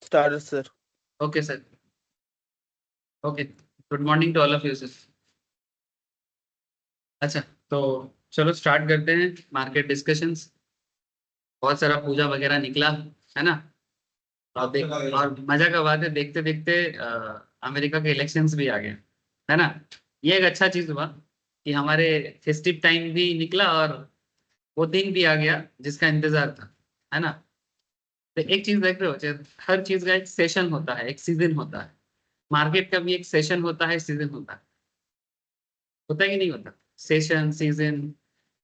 started, sir. Okay, sir. Okay. Good morning to all of you, sir. अच्छा, तो चलो start करते हैं मार्केट डिस्कशंस। बहुत सारा पूजा वगैरह निकला है ना। और मजा का बात है, देखते देखते अमेरिका के इलेक्शंस भी आ गए, है ना। ये एक अच्छा चीज हुआ कि हमारे फेस्टिव टाइम भी निकला और वो दिन भी आ गया जिसका इंतजार था, है ना। तो एक चीज देख रहे हो, हर चीज का एक सेशन होता है, एक सीजन होता है। मार्केट का भी एक सेशन होता है, सीजन होता है कि नहीं होता। सेशन सीजन,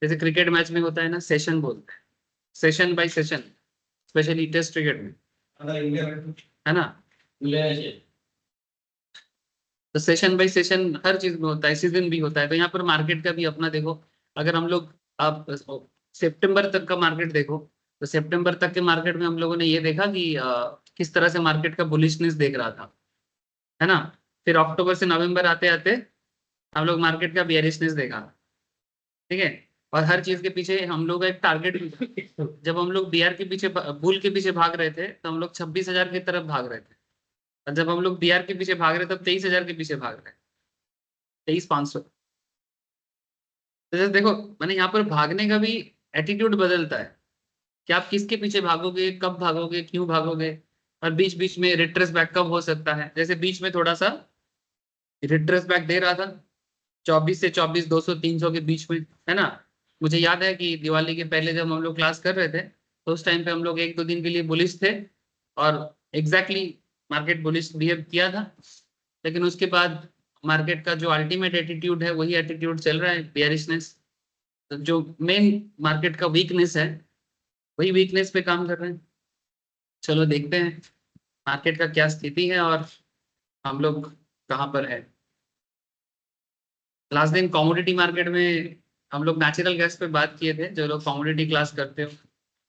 जैसे क्रिकेट मैच में होता है ना, सेशन बोलते हैं, session by session, specially test cricket में, है ना। तो सेशन बाय सेशन हर चीज में होता है, सीजन भी होता है। तो यहाँ पर मार्केट का भी अपना देखो, अगर हम लोग आप सितंबर तक का मार्केट देखो, तो सितंबर तक के मार्केट में हम लोगों ने ये देखा कि किस तरह से मार्केट का बुलिशनेस देख रहा था, है ना। फिर अक्टूबर से नवंबर आते आते हम लोग मार्केट का बेयरिशनेस देखा, ठीक है। और हर चीज के पीछे हम लोग का एक टारगेट भी था। जब हम लोग बीआर के पीछे, बुल के पीछे भाग रहे थे, तो हम लोग 26,000 की तरफ भाग रहे थे। और जब हम लोग बीआर के पीछे भाग रहे थे, तब 23,000 के पीछे भाग रहे थे, 23,500। तो जैसे देखो, मैंने यहाँ पर भागने का भी एटीट्यूड बदलता है कि आप किसके पीछे भागोगे, कब भागोगे, क्यों भागोगे। और बीच बीच में रिट्रेस बैक कब हो सकता है, जैसे बीच में थोड़ा सा रिट्रेस बैक दे रहा था 24 से 24, 200 300 के बीच में, है ना। मुझे याद है कि दिवाली के पहले जब हम लोग क्लास कर रहे थे, तो उस टाइम पे हम लोग एक दो दिन के लिए बुलिश थे, और एग्जैक्टली मार्केट बुलिश बिहेव किया था। लेकिन उसके बाद मार्केट का जो अल्टीमेट एटीट्यूड है, वही एटीट्यूड चल रहा है, बेयरिशनेस। तो जो मेन मार्केट का वीकनेस है, वही वीकनेस पे काम कर रहे हैं। चलो देखते हैं मार्केट का क्या स्थिति है और हम लोग कहाँ पर है। लास्ट दिन कमोडिटी मार्केट में हम लोग नेचुरल गैस पे बात किए थे, जो लोग कमोडिटी क्लास करते हो।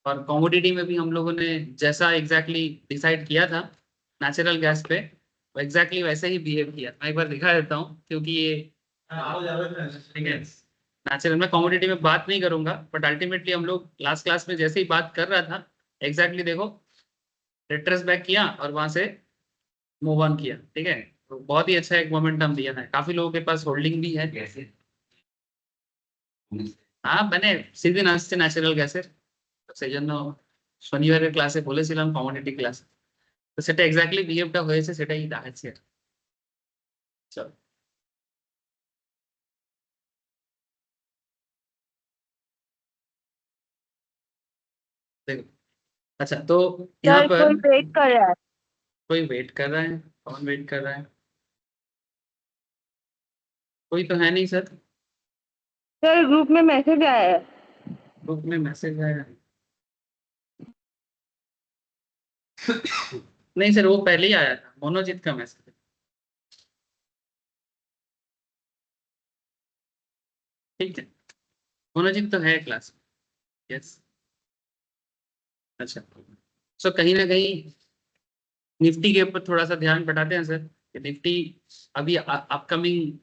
और कमोडिटी में भी हम लोगों ने जैसा एग्जैक्टली डिसाइड किया था नेचुरल गैस पे, वो एग्जैक्टली वैसे ही बिहेव किया। मैं एक बार दिखा देता हूँ, क्योंकि ये ठीक है। नेचुरल में कमोडिटी में बात नहीं करूंगा, बट अल्टीमेटली हम लोग लास्ट क्लास में जैसे ही बात कर रहा था, एग्जैक्टली देखो रिट्रेस बैक किया और वहां से मूव ऑन किया, ठीक है। तो बहुत ही अच्छा एक मोमेंटम दिया है, काफी लोगों के पास होल्डिंग भी है। হ্যাঁ মানে সেদিন আসছে ন্যাচারাল গ্যাসের, সেই জন্য শনিবারের ক্লাসে বলেছিলাম কমোডিটি ক্লাস, তো সেটা এক্স্যাক্টলি বিহেভটা হয়েছে, সেটাই দেখাচ্ছি আর কি। চলো देखो। अच्छा, तो यहाँ सर पर कोई वेट कर रहा है। कोई वेट कर रहा है, कौन वेट कर रहा है? कोई तो है नहीं सर। सर ग्रुप में मैसेज आया है। ग्रुप में मैसेज आया नहीं सर, वो पहले ही आया था, मोनोजीत का मैसेज। ठीक है, मोनोजीत तो है क्लास में। यस। अच्छा, सो कहीं ना कहीं निफ्टी के ऊपर थोड़ा सा ध्यान बढ़ाते हैं सर, कि निफ्टी अभी अपकमिंग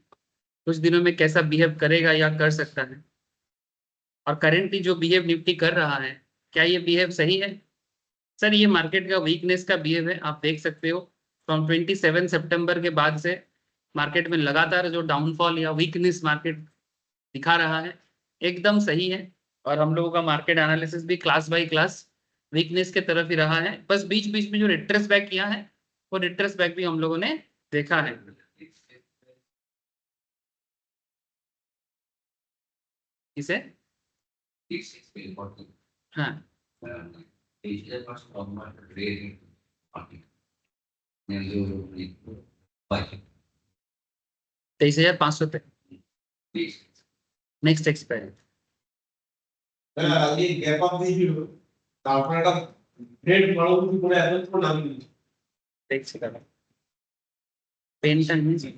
कुछ दिनों में कैसा बिहेव करेगा या कर सकता है। और करेंटली जो बिहेव निफ्टी कर रहा है, क्या ये बिहेव सही है? सर ये मार्केट का वीकनेस का बिहेव है, आप देख सकते हो। फ्रॉम 27 सितंबर के बाद से मार्केट में लगातार जो डाउनफॉल या वीकनेस मार्केट दिखा रहा है, एकदम सही है। और हम लोगों का मार्केट एनालिसिस भी क्लास बाय क्लास वीकनेस के तरफ ही रहा है। बस बीच बीच में जो रिट्रेस बैक किया है, वो रिट्रेस बैक भी हम लोगों ने देखा है। इसे हाँ 23,500 पे নেক্সট এক্সপায়ারি। আগে গ্যাপ আপ দিয়েছিল, তারপর একটা গ্রেড পরবর্তী করে এত তো নামি দেখছি দাদা, পেনটা নিয়েছি।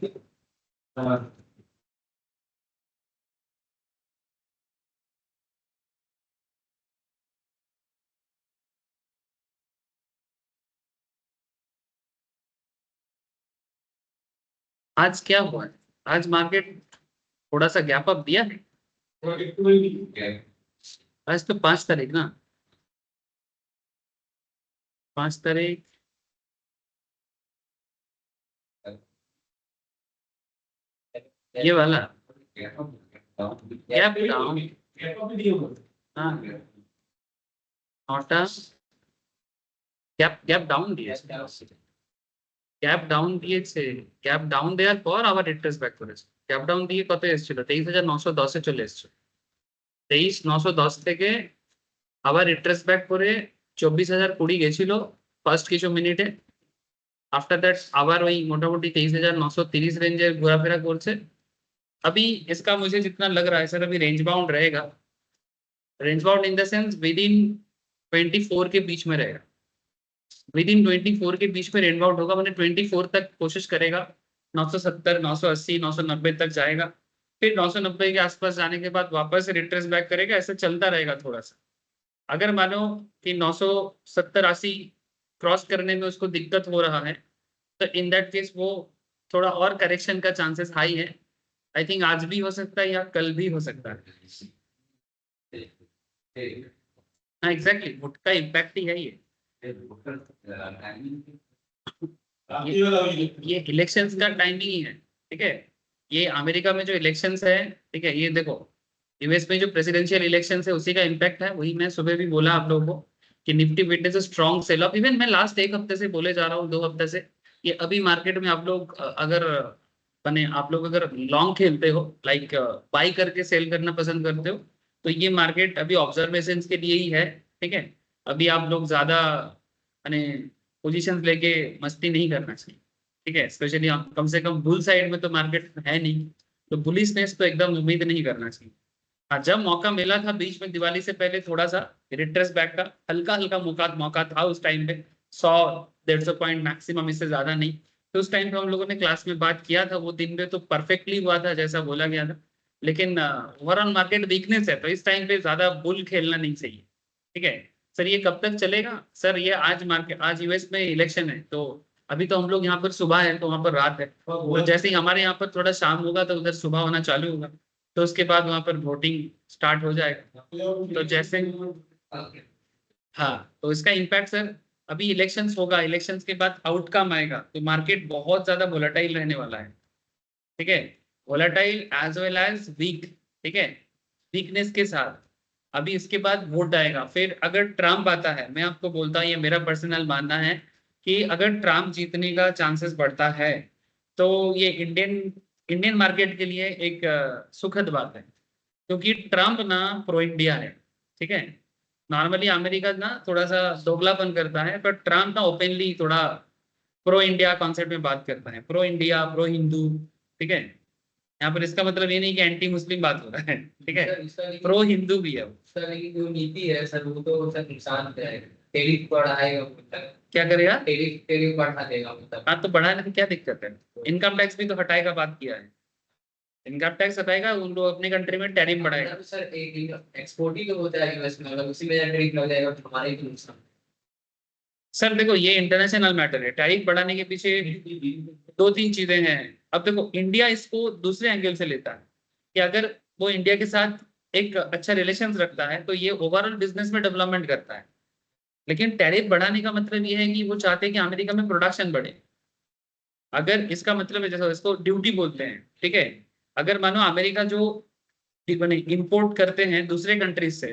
आज क्या हुआ है? आज मार्केट थोड़ा सा गैप अप दिया है। একটু বেশি গ্যাপ आज तो 5 तारीख ना, 5 तारीख ये वाला गैप गैप डाउन, भी दिए हुए हाँ नोटा गैप गैप डाउन दिए, গ্যাপ ডাউন দিয়েছে, গ্যাপ ডাউন দেওয়ার পর আবার রিট্রেস ব্যাক করেছে। গ্যাপ ডাউন দিয়ে কত এসেছিল, 23,910 চলে এসেছিল, 23,910 থেকে আবার রিট্রেস ব্যাক করে 24,020 গেছিল ফার্স্ট কিছু মিনিটে। आफ्टर दैट আবার ওই মোটামুটি 23,930 रेंजे घोराफेरा করছে। अभी इसका मुझे जितना लग रहा है सर, अभी रेंज बाउंड रहेगा, range bound in the sense with in 24 के बीच में रहेगा, विद इन 24 के बीच में रेंज बाउंड होगा, मैंने 24 तक कोशिश करेगा, 970, 980, 990 तक जाएगा, फिर 990 के आसपास जाने के बाद वापस रिट्रेस बैक करेगा, ऐसे चलता रहेगा थोड़ा सा। अगर मानो कि 970, 80 क्रॉस करने में उसको दिक्कत हो रहा है, तो इन दैट केस वो थोड़ा और करेक्शन का चांसेस हाई है। आई थिंक आज भी हो सकता है या कल भी हो सकता है। हाँ एग्जैक्टली, वोट का इम्पैक्ट ही है ये इलेक्शंस का टाइमिंग ही है, ठीक है। ये अमेरिका में जो इलेक्शंस है, ठीक है, ये देखो यूएस में जो प्रेसिडेंशियल इलेक्शंस है उसी का इम्पैक्ट है। वही मैं सुबह भी बोला आप लोगों को कि Nifty witness strong cell of, even मैं लास्ट एक हफ्ते से बोले जा रहा हूँ, 2 हफ्ते से। ये अभी मार्केट में आप लोग अगर बने, आप लोग अगर लॉन्ग खेलते हो, लाइक बाई करके सेल करना पसंद करते हो, तो ये मार्केट अभी ऑब्जर्वेशन के लिए ही है, ठीक है। अभी आप लोग ज्यादा माने पोजीशन लेके मस्ती नहीं करना चाहिए, ठीक है। स्पेशली कम से कम बुल साइड में तो मार्केट है नहीं, तो बुलिशनेस तो एकदम उम्मीद नहीं करना चाहिए। हाँ, जब मौका मिला था बीच में दिवाली से पहले थोड़ा सा रिट्रेस बैक का हल्का हल्का मौका था उस टाइम पे, 100-150 पॉइंट मैक्सिमम, इससे ज्यादा नहीं। तो उस टाइम पे हम लोगों ने क्लास में बात किया था, वो दिन में तो परफेक्टली हुआ था जैसा बोला गया था। लेकिन ओवरऑल मार्केट वीकनेस है, तो इस टाइम पे ज्यादा बुल खेलना नहीं चाहिए, ठीक है। सर ये कब तक चलेगा सर, ये आज यूएस में इलेक्शन है, तो अभी तो हम लोग यहाँ पर सुबह है तो वहां पर रात है, तो जैसे ही हमारे यहाँ पर थोड़ा शाम होगा तो उधर सुबह होना चालू होगा, तो उसके बाद वहां पर वोटिंग स्टार्ट हो जाएगा। तो जैसे हाँ, तो इसका इम्पैक्ट सर, अभी इलेक्शंस होगा, इलेक्शंस के बाद आउटकम आएगा, तो मार्केट बहुत ज्यादा वोलेटाइल रहने वाला है, ठीक है। Volatile as well as weak, ठीक है, वीकनेस के साथ। अभी इसके बाद वोट आएगा, फिर अगर ट्रम्प आता है, मैं आपको बोलता हूँ, ये मेरा पर्सनल मानना है कि अगर ट्रम्प जीतने का चांसेस बढ़ता है, तो ये इंडियन मार्केट के लिए एक सुखद बात है, क्योंकि ट्रम्प ना प्रो इंडिया है, ठीक है। नॉर्मली अमेरिका ना थोड़ा सा दोगलापन करता है, पर ट्रम्प ना ओपनली थोड़ा प्रो इंडिया कॉन्सेप्ट में बात करता है, प्रो इंडिया, प्रो हिंदू, ठीक है। यहाँ पर इसका मतलब ये नहीं कि एंटी मुस्लिम बात हो रहा है, ठीक है, प्रो हिंदू भी है वो। सर लेकिन जो नीति है सर, वो तो सर नुकसान करेगा, टेरिफ बढ़ाएगा, क्या करेगा, टेरिफ बढ़ा देगा मतलब। हाँ तो बढ़ाने में क्या दिक्कत है, इनकम टैक्स भी तो हटाएगा, बात किया है, इनकम टैक्स हटाएगा, उन लोग अपने कंट्री में टैरिफ बढ़ाएगा। तो सर एक एक्सपोर्ट ही तो होता है यूएस में, अगर उसी में टेरिफ लग जाएगा तो हमारे ही नुकसान। सर देखो ये इंटरनेशनल मैटर है, टैरिफ बढ़ाने के पीछे 2-3 चीजें हैं। अब देखो इंडिया इसको दूसरे एंगल से लेता है कि अगर वो इंडिया के साथ एक अच्छा रिलेशन रखता है, तो ये ओवरऑल बिजनेस में डेवलपमेंट करता है। लेकिन टैरिफ बढ़ाने का मतलब ये है कि वो चाहते हैं कि अमेरिका में प्रोडक्शन बढ़े। अगर इसका मतलब है, जैसे इसको ड्यूटी बोलते हैं, ठीक है, अगर मानो अमेरिका जो इंपोर्ट करते हैं दूसरे कंट्रीज से,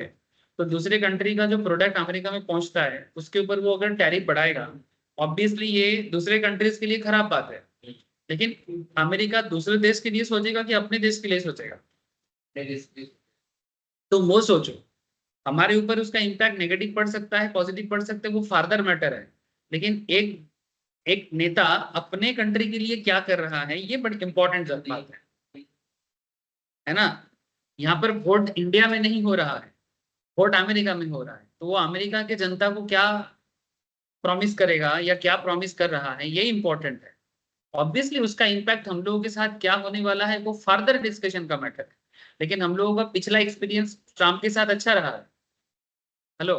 तो दूसरे कंट्री का जो प्रोडक्ट अमेरिका में पहुंचता है उसके ऊपर वो अगर टैरिफ बढ़ाएगा, ऑब्वियसली ये दूसरे कंट्रीज के लिए खराब बात है। लेकिन अमेरिका दूसरे देश के लिए सोचेगा कि अपने देश के लिए सोचेगा, तो वो सोचो, हमारे ऊपर उसका इम्पैक्ट नेगेटिव पड़ सकता है, पॉजिटिव पड़ सकता है, वो फार्दर मैटर है। लेकिन एक नेता अपने कंट्री के लिए क्या कर रहा है, ये बड़ी इंपॉर्टेंट बात है ना। यहाँ पर वोट इंडिया में नहीं हो रहा है, वोट अमेरिका में हो रहा है, तो वो अमेरिका के जनता को क्या प्रॉमिस करेगा या क्या प्रॉमिस कर रहा है, ये इंपॉर्टेंट है। ऑब्वियसली उसका इम्पैक्ट हम लोगों के साथ क्या होने वाला है वो फर्दर डिस्कशन का मैटर है। लेकिन हम लोगों का पिछला एक्सपीरियंस ट्रम्प के साथ अच्छा रहा है। हेलो,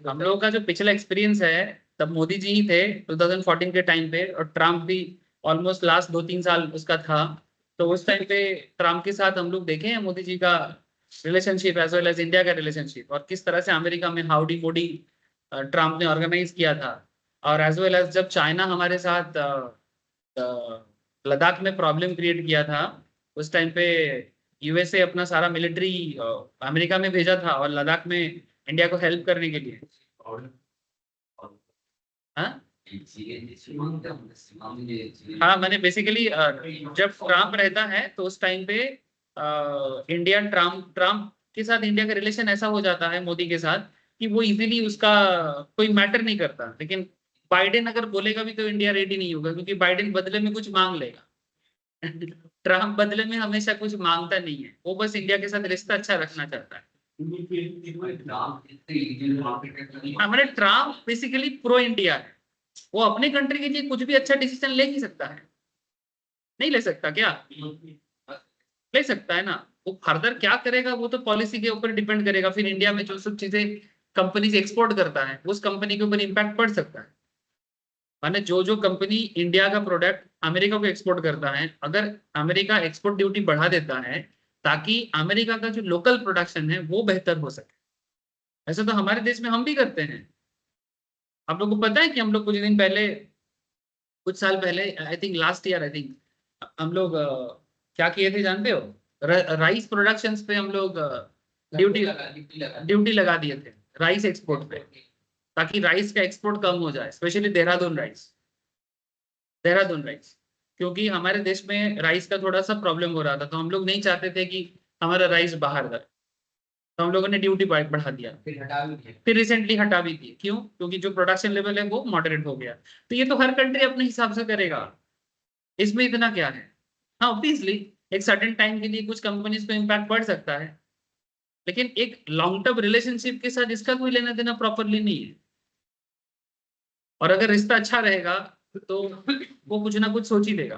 हम लोगों का जो पिछला एक्सपीरियंस है, तब मोदी जी ही थे 2014 के टाइम पे, और ट्रम्प भी ऑलमोस्ट लास्ट 2-3 साल उसका था। तो उस टाइम पे ट्रम्प के साथ हम लोग देखे हैं मोदी जी का relationship as well as India का रिलेशनशिप, और किस तरह से अमेरिका में हाउडी मोडी ट्रम्प ने ऑर्गेनाइज किया था। और एज वेल एज जब चाइना हमारे साथ लद्दाख में प्रॉब्लम क्रिएट किया था, उस टाइम पे यूएसए अपना सारा मिलिट्री अमेरिका में भेजा था और लद्दाख में इंडिया को हेल्प करने के लिए। हाँ हाँ, मैंने बेसिकली जब ट्रम्प रहता है तो उस टाइम पे इंडिया ट्रम्प के साथ इंडिया का रिलेशन ऐसा हो जाता है मोदी के साथ कि वो इजीली उसका कोई मैटर नहीं करता। लेकिन बाइडेन अगर बोलेगा भी तो इंडिया रेडी नहीं होगा, क्योंकि बाइडेन बदले में कुछ मांग लेगा। ट्रम्प बदले में हमेशा कुछ मांगता नहीं है, वो बस इंडिया के साथ रिश्ता अच्छा रखना चाहता है। हाँ, मैंने ट्रम्प बेसिकली प्रो इंडिया है, वो अपने कंट्री के लिए कुछ भी अच्छा डिसीजन ले ही सकता है। नहीं ले सकता क्या? ले सकता है ना। वो फर्दर क्या करेगा वो तो पॉलिसी के ऊपर डिपेंड करेगा। फिर इंडिया में जो सब चीजें कंपनी से एक्सपोर्ट करता है उस कंपनी के ऊपर इम्पैक्ट पड़ सकता है। माने जो कंपनी इंडिया का प्रोडक्ट अमेरिका को एक्सपोर्ट करता है, अगर अमेरिका एक्सपोर्ट ड्यूटी बढ़ा देता है ताकि अमेरिका का जो लोकल प्रोडक्शन है वो बेहतर हो सके। ऐसा तो हमारे देश में हम भी करते हैं। आप लोगों को पता है कि हम लोग कुछ दिन पहले, कुछ साल पहले, I think last year, I think हम लोग क्या किए थे जानते हो? राइस प्रोडक्शंस पे हम लोग ड्यूटी लगा दिए थे राइस एक्सपोर्ट पे, ताकि राइस का एक्सपोर्ट कम हो जाए, स्पेशली देहरादून राइस, क्योंकि हमारे देश में राइस का थोड़ा सा प्रॉब्लम हो रहा था, तो हम लोग नहीं चाहते थे कि हमारा राइस बाहर जाए, तो हम लोगों ने ड्यूटी बढ़ा दिया। फिर रिसेंटली हटा भी दी। क्यों? क्योंकि जो प्रोडक्शन लेवल है वो मॉडरेट हो गया। तो ये तो हर कंट्री अपने हिसाब से करेगा, इसमें इतना क्या है। हाँ, ऑब्वियसली एक सर्टेन टाइम के लिए कुछ कंपनीज को इम्पैक्ट पड़ सकता है, लेकिन एक लॉन्ग टर्म रिलेशनशिप के साथ इसका कोई लेना देना प्रॉपरली नहीं है। और अगर रिश्ता अच्छा रहेगा तो वो कुछ ना कुछ सोच ही देगा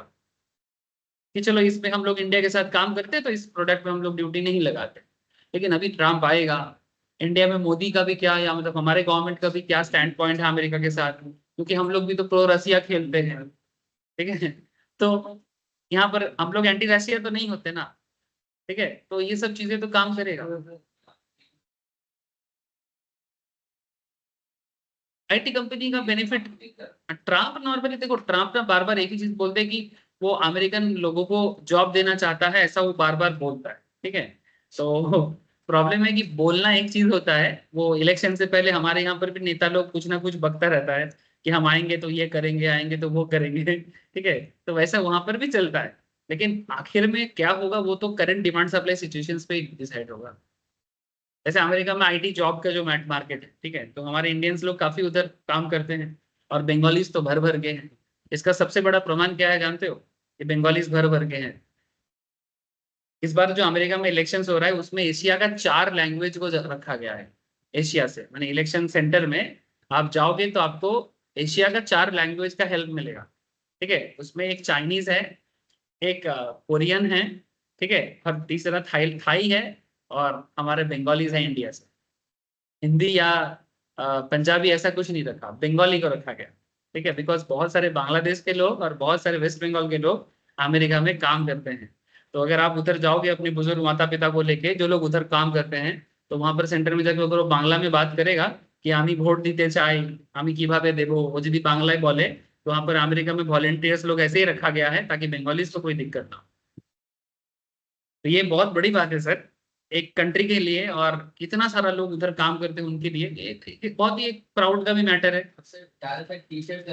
कि चलो इसमें हम लोग इंडिया के साथ काम करते हैं तो इस प्रोडक्ट में हम लोग ड्यूटी नहीं लगाते। लेकिन अभी ट्रम्प आएगा, इंडिया में मोदी का भी क्या, या मतलब हमारे गवर्नमेंट का भी क्या स्टैंड पॉइंट है अमेरिका के साथ, क्योंकि हम लोग भी तो प्रो रसिया खेलते हैं, ठीक है। तो यहाँ पर हम लोग एंटी रशिया तो नहीं होते ना, ठीक है। तो ये सब चीजें तो काम करेगा। आईटी कंपनी का बेनिफिट, ट्रम्प नॉर्मली देखो, ट्रम्प ना बार बार एक ही चीज बोलते हैं कि वो अमेरिकन लोगों को जॉब देना चाहता है, ऐसा वो बार बार बोलता है, ठीक है। तो प्रॉब्लम है कि बोलना एक चीज होता है, वो इलेक्शन से पहले हमारे यहाँ पर भी नेता लोग कुछ ना कुछ बकता रहता है कि हम आएंगे तो ये करेंगे, आएंगे तो वो करेंगे, ठीक है। तो वैसा वहां पर भी चलता है, लेकिन आखिर में क्या होगा वो तो करंट डिमांड सप्लाई सिचुएशंस पे डिसाइड होगा। जैसे अमेरिका में आईटी जॉब का जो मार्केट है, ठीक है, तो हमारे इंडियंस लोग काफी उधर काम करते हैं और बंगालीज तो भर भर के हैं। इसका सबसे बड़ा प्रमाण क्या है जानते हो? कि बंगालीज भर भर के हैं। इस बार जो अमेरिका में इलेक्शंस हो रहा है उसमें एशिया का 4 लैंग्वेज को रखा गया है। एशिया से माने इलेक्शन सेंटर में आप जाओगे तो आपको एशिया का 4 लैंग्वेज का हेल्प मिलेगा, ठीक है। उसमें एक चाइनीज है, एक कोरियन है, ठीक है, और तीसरा थाई है, और हमारे बंगालीज हैं इंडिया से। हिंदी या पंजाबी ऐसा कुछ नहीं रखा, बंगाली को रखा गया, ठीक है। बिकॉज बहुत सारे बांग्लादेश के लोग और बहुत सारे वेस्ट बंगाल के लोग अमेरिका में काम करते हैं। तो अगर आप उधर जाओगे अपने बुजुर्ग माता पिता को लेके, जो लोग उधर काम करते हैं, तो वहां पर सेंटर में जाकर अगर वो बांग्ला में बात करेगा कि आमी भोट दीते चाই, आमी কিভাবে দেবো, वो यदि बांग्लाয় बोले तो वहां पर अमेरिका में वॉलेंटियर्स लोग ऐसे ही रखा गया है ताकि बंगालीज को कोई दिक्कत ना हो। तो ये बहुत बड़ी बात है सर, एक कंट्री के लिए, और कितना सारा लोग उधर काम करते हैं उनके लिए एक बहुत ही एक प्राउड का भी मैटर है। ज्यादातर टी-शर्ट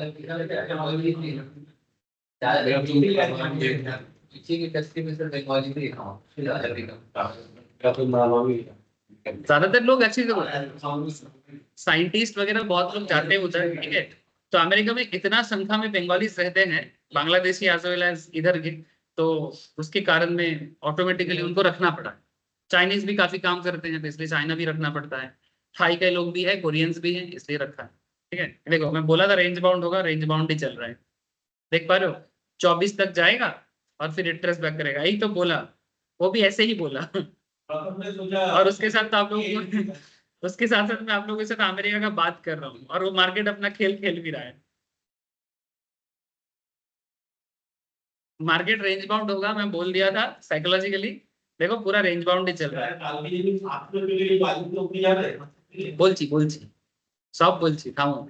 पीछे की तस्वीर में सिर्फ बंगाली भी देखा हूँ, ज्यादातर लोग अच्छी साइंटिस्ट वगैरह बहुत लोग जाते हैं उधर, ठीक है। तो अमेरिका में इतना संख्या में बंगालीज रहते हैं, बांग्लादेशी एज वेल एज इधर के, तो उसके कारण में ऑटोमेटिकली उनको रखना पड़ा। चाइनीज भी काफी काम करते हैं तो इसलिए चाइना भी रखना पड़ता है। थाई के लोग भी है, कोरियंस भी हैं, इसलिए रखा है, ठीक है। देखो मैं बोला था रेंज बाउंड होगा, रेंज बाउंड ही चल रहा है, देख पा रहे हो। 24 तक जाएगा और फिर रिट्रेस बैक करेगा, यही तो बोला, वो भी ऐसे ही बोला। और उसके साथ तो आप लोग उसके साथ साथ मैं आप लोगों के साथ अमेरिका का बात कर रहा हूँ और वो मार्केट अपना खेल खेल भी रहा है। मार्केट रेंज बाउंड होगा, मैं बोल दिया था साइकोलॉजिकली। देखो पूरा रेंज बाउंड ही चल रहा है। বলছি বলছি সব বলছি, থামো।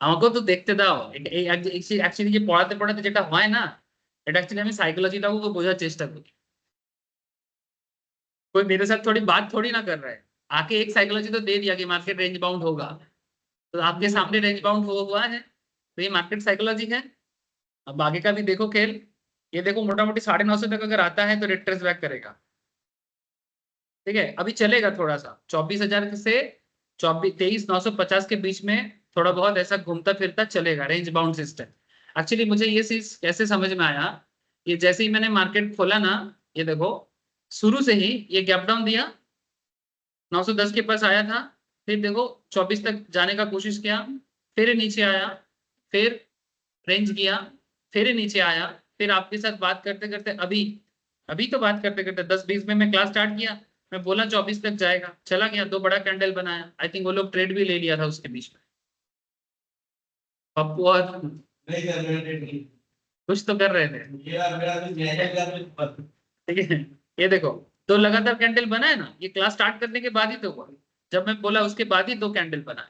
আমাকেও তো দেখতে দাও। অ্যাকচুয়ালি যে পড়াতে পড়াতে যেটা হয় না, এটা অ্যাকচুয়ালি আমি সাইकोलॉजीটাকে বোঝার চেষ্টা করি। कोई मेरे साथ थोड़ी बात थोड़ी ना कर रहा है, आके एक साइकोलॉजी तो दे दिया कि मार्केट रेंज बाउंड होगा, तो आपके सामने रेंज बाउंड हुआ है, तो ये मार्केट साइकोलॉजी है। अब आगे का भी देखो खेल, ये देखो मोटा मोटी 950 तक अगर आता है तो रिट्रेस बैक करेगा, ठीक है। अभी चलेगा थोड़ा सा 24,000 से 23,950 के बीच में थोड़ा बहुत ऐसा घूमता फिरता चलेगा, रेंज बाउंड सिस्टम। एक्चुअली मुझे ये चीज कैसे समझ में आया, ये जैसे ही मैंने मार्केट खोला ना, ये देखो शुरू से ही ये गैप डाउन दिया, 910 के पास आया था, फिर देखो 24 तक जाने का कोशिश किया, फिर नीचे आया, फिर रेंज किया, फिर नीचे आया, फिर आपके साथ बात करते करते अभी तो बात करते करते 10-20 में मैं क्लास स्टार्ट किया, मैं बोला 24 तक जाएगा, चला गया, 2 बड़ा कैंडल बनाया। आई थिंक वो लोग ट्रेड भी ले लिया था उसके बीच में, पप्पू और नहीं कर रहे हैं, कुछ तो कर रहे थे, मेरा भी जैसा कर ठीक है। ये देखो 2 लगातार कैंडल बना है ना, ये क्लास स्टार्ट करने के बाद ही तो हुआ, जब मैं बोला उसके बाद ही 2 कैंडल बना है।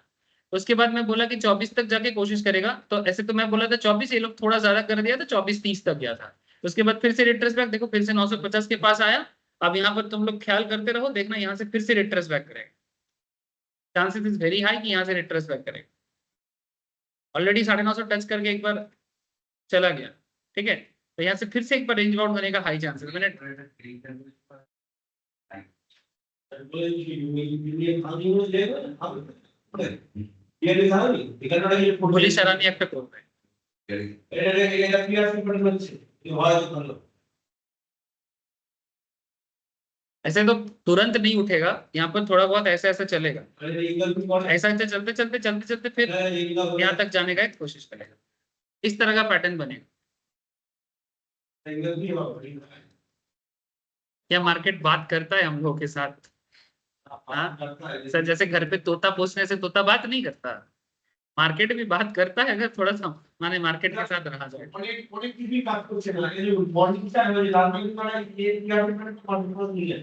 उसके बाद मैं बोला कि 24 तक जाके कोशिश करेगा, तो ऐसे तो मैं बोला था 24, ये लोग थोड़ा ज्यादा कर दिया था, 24-30 तक गया था। उसके बाद फिर से रिट्रेस बैक, देखो फिर से 950 के पास आया। अब यहाँ पर तुम लोग ख्याल करते रहो, देखना यहाँ से फिर से रिट्रेस बैक करेगा, चांसेस इज वेरी हाई कि यहाँ से रिट्रेस बैक करेगा। ऑलरेडी 950 टच करके एक बार चला गया, ठीक है, तो यहाँ से फिर से एक बार रेंज बाउंड होने का हाई चांसेस। मैंने পুলিশ আরানি একটা করবে, ऐसे तो तुरंत नहीं उठेगा, यहाँ पर थोड़ा बहुत ऐसे ऐसे चलेगा, ऐसा ऐसे चलते चलते चलते चलते फिर यहाँ तक जाने का एक कोशिश करेगा, इस तरह का पैटर्न बनेगा। क्या मार्केट बात करता है हम लोगों के साथ? सर जैसे घर पे तोता पोसने से तोता बात नहीं करता, मार्केट भी बात करता है, अगर थोड़ा सा माने मार्केट के साथ रहा जाए। অনেক কিছুই কাজ করছে না, এই যে মর্নিংটা হলো যে লাল মিনিট মানে এই ডিপার্টমেন্ট কন্ট্রোল নিয়ে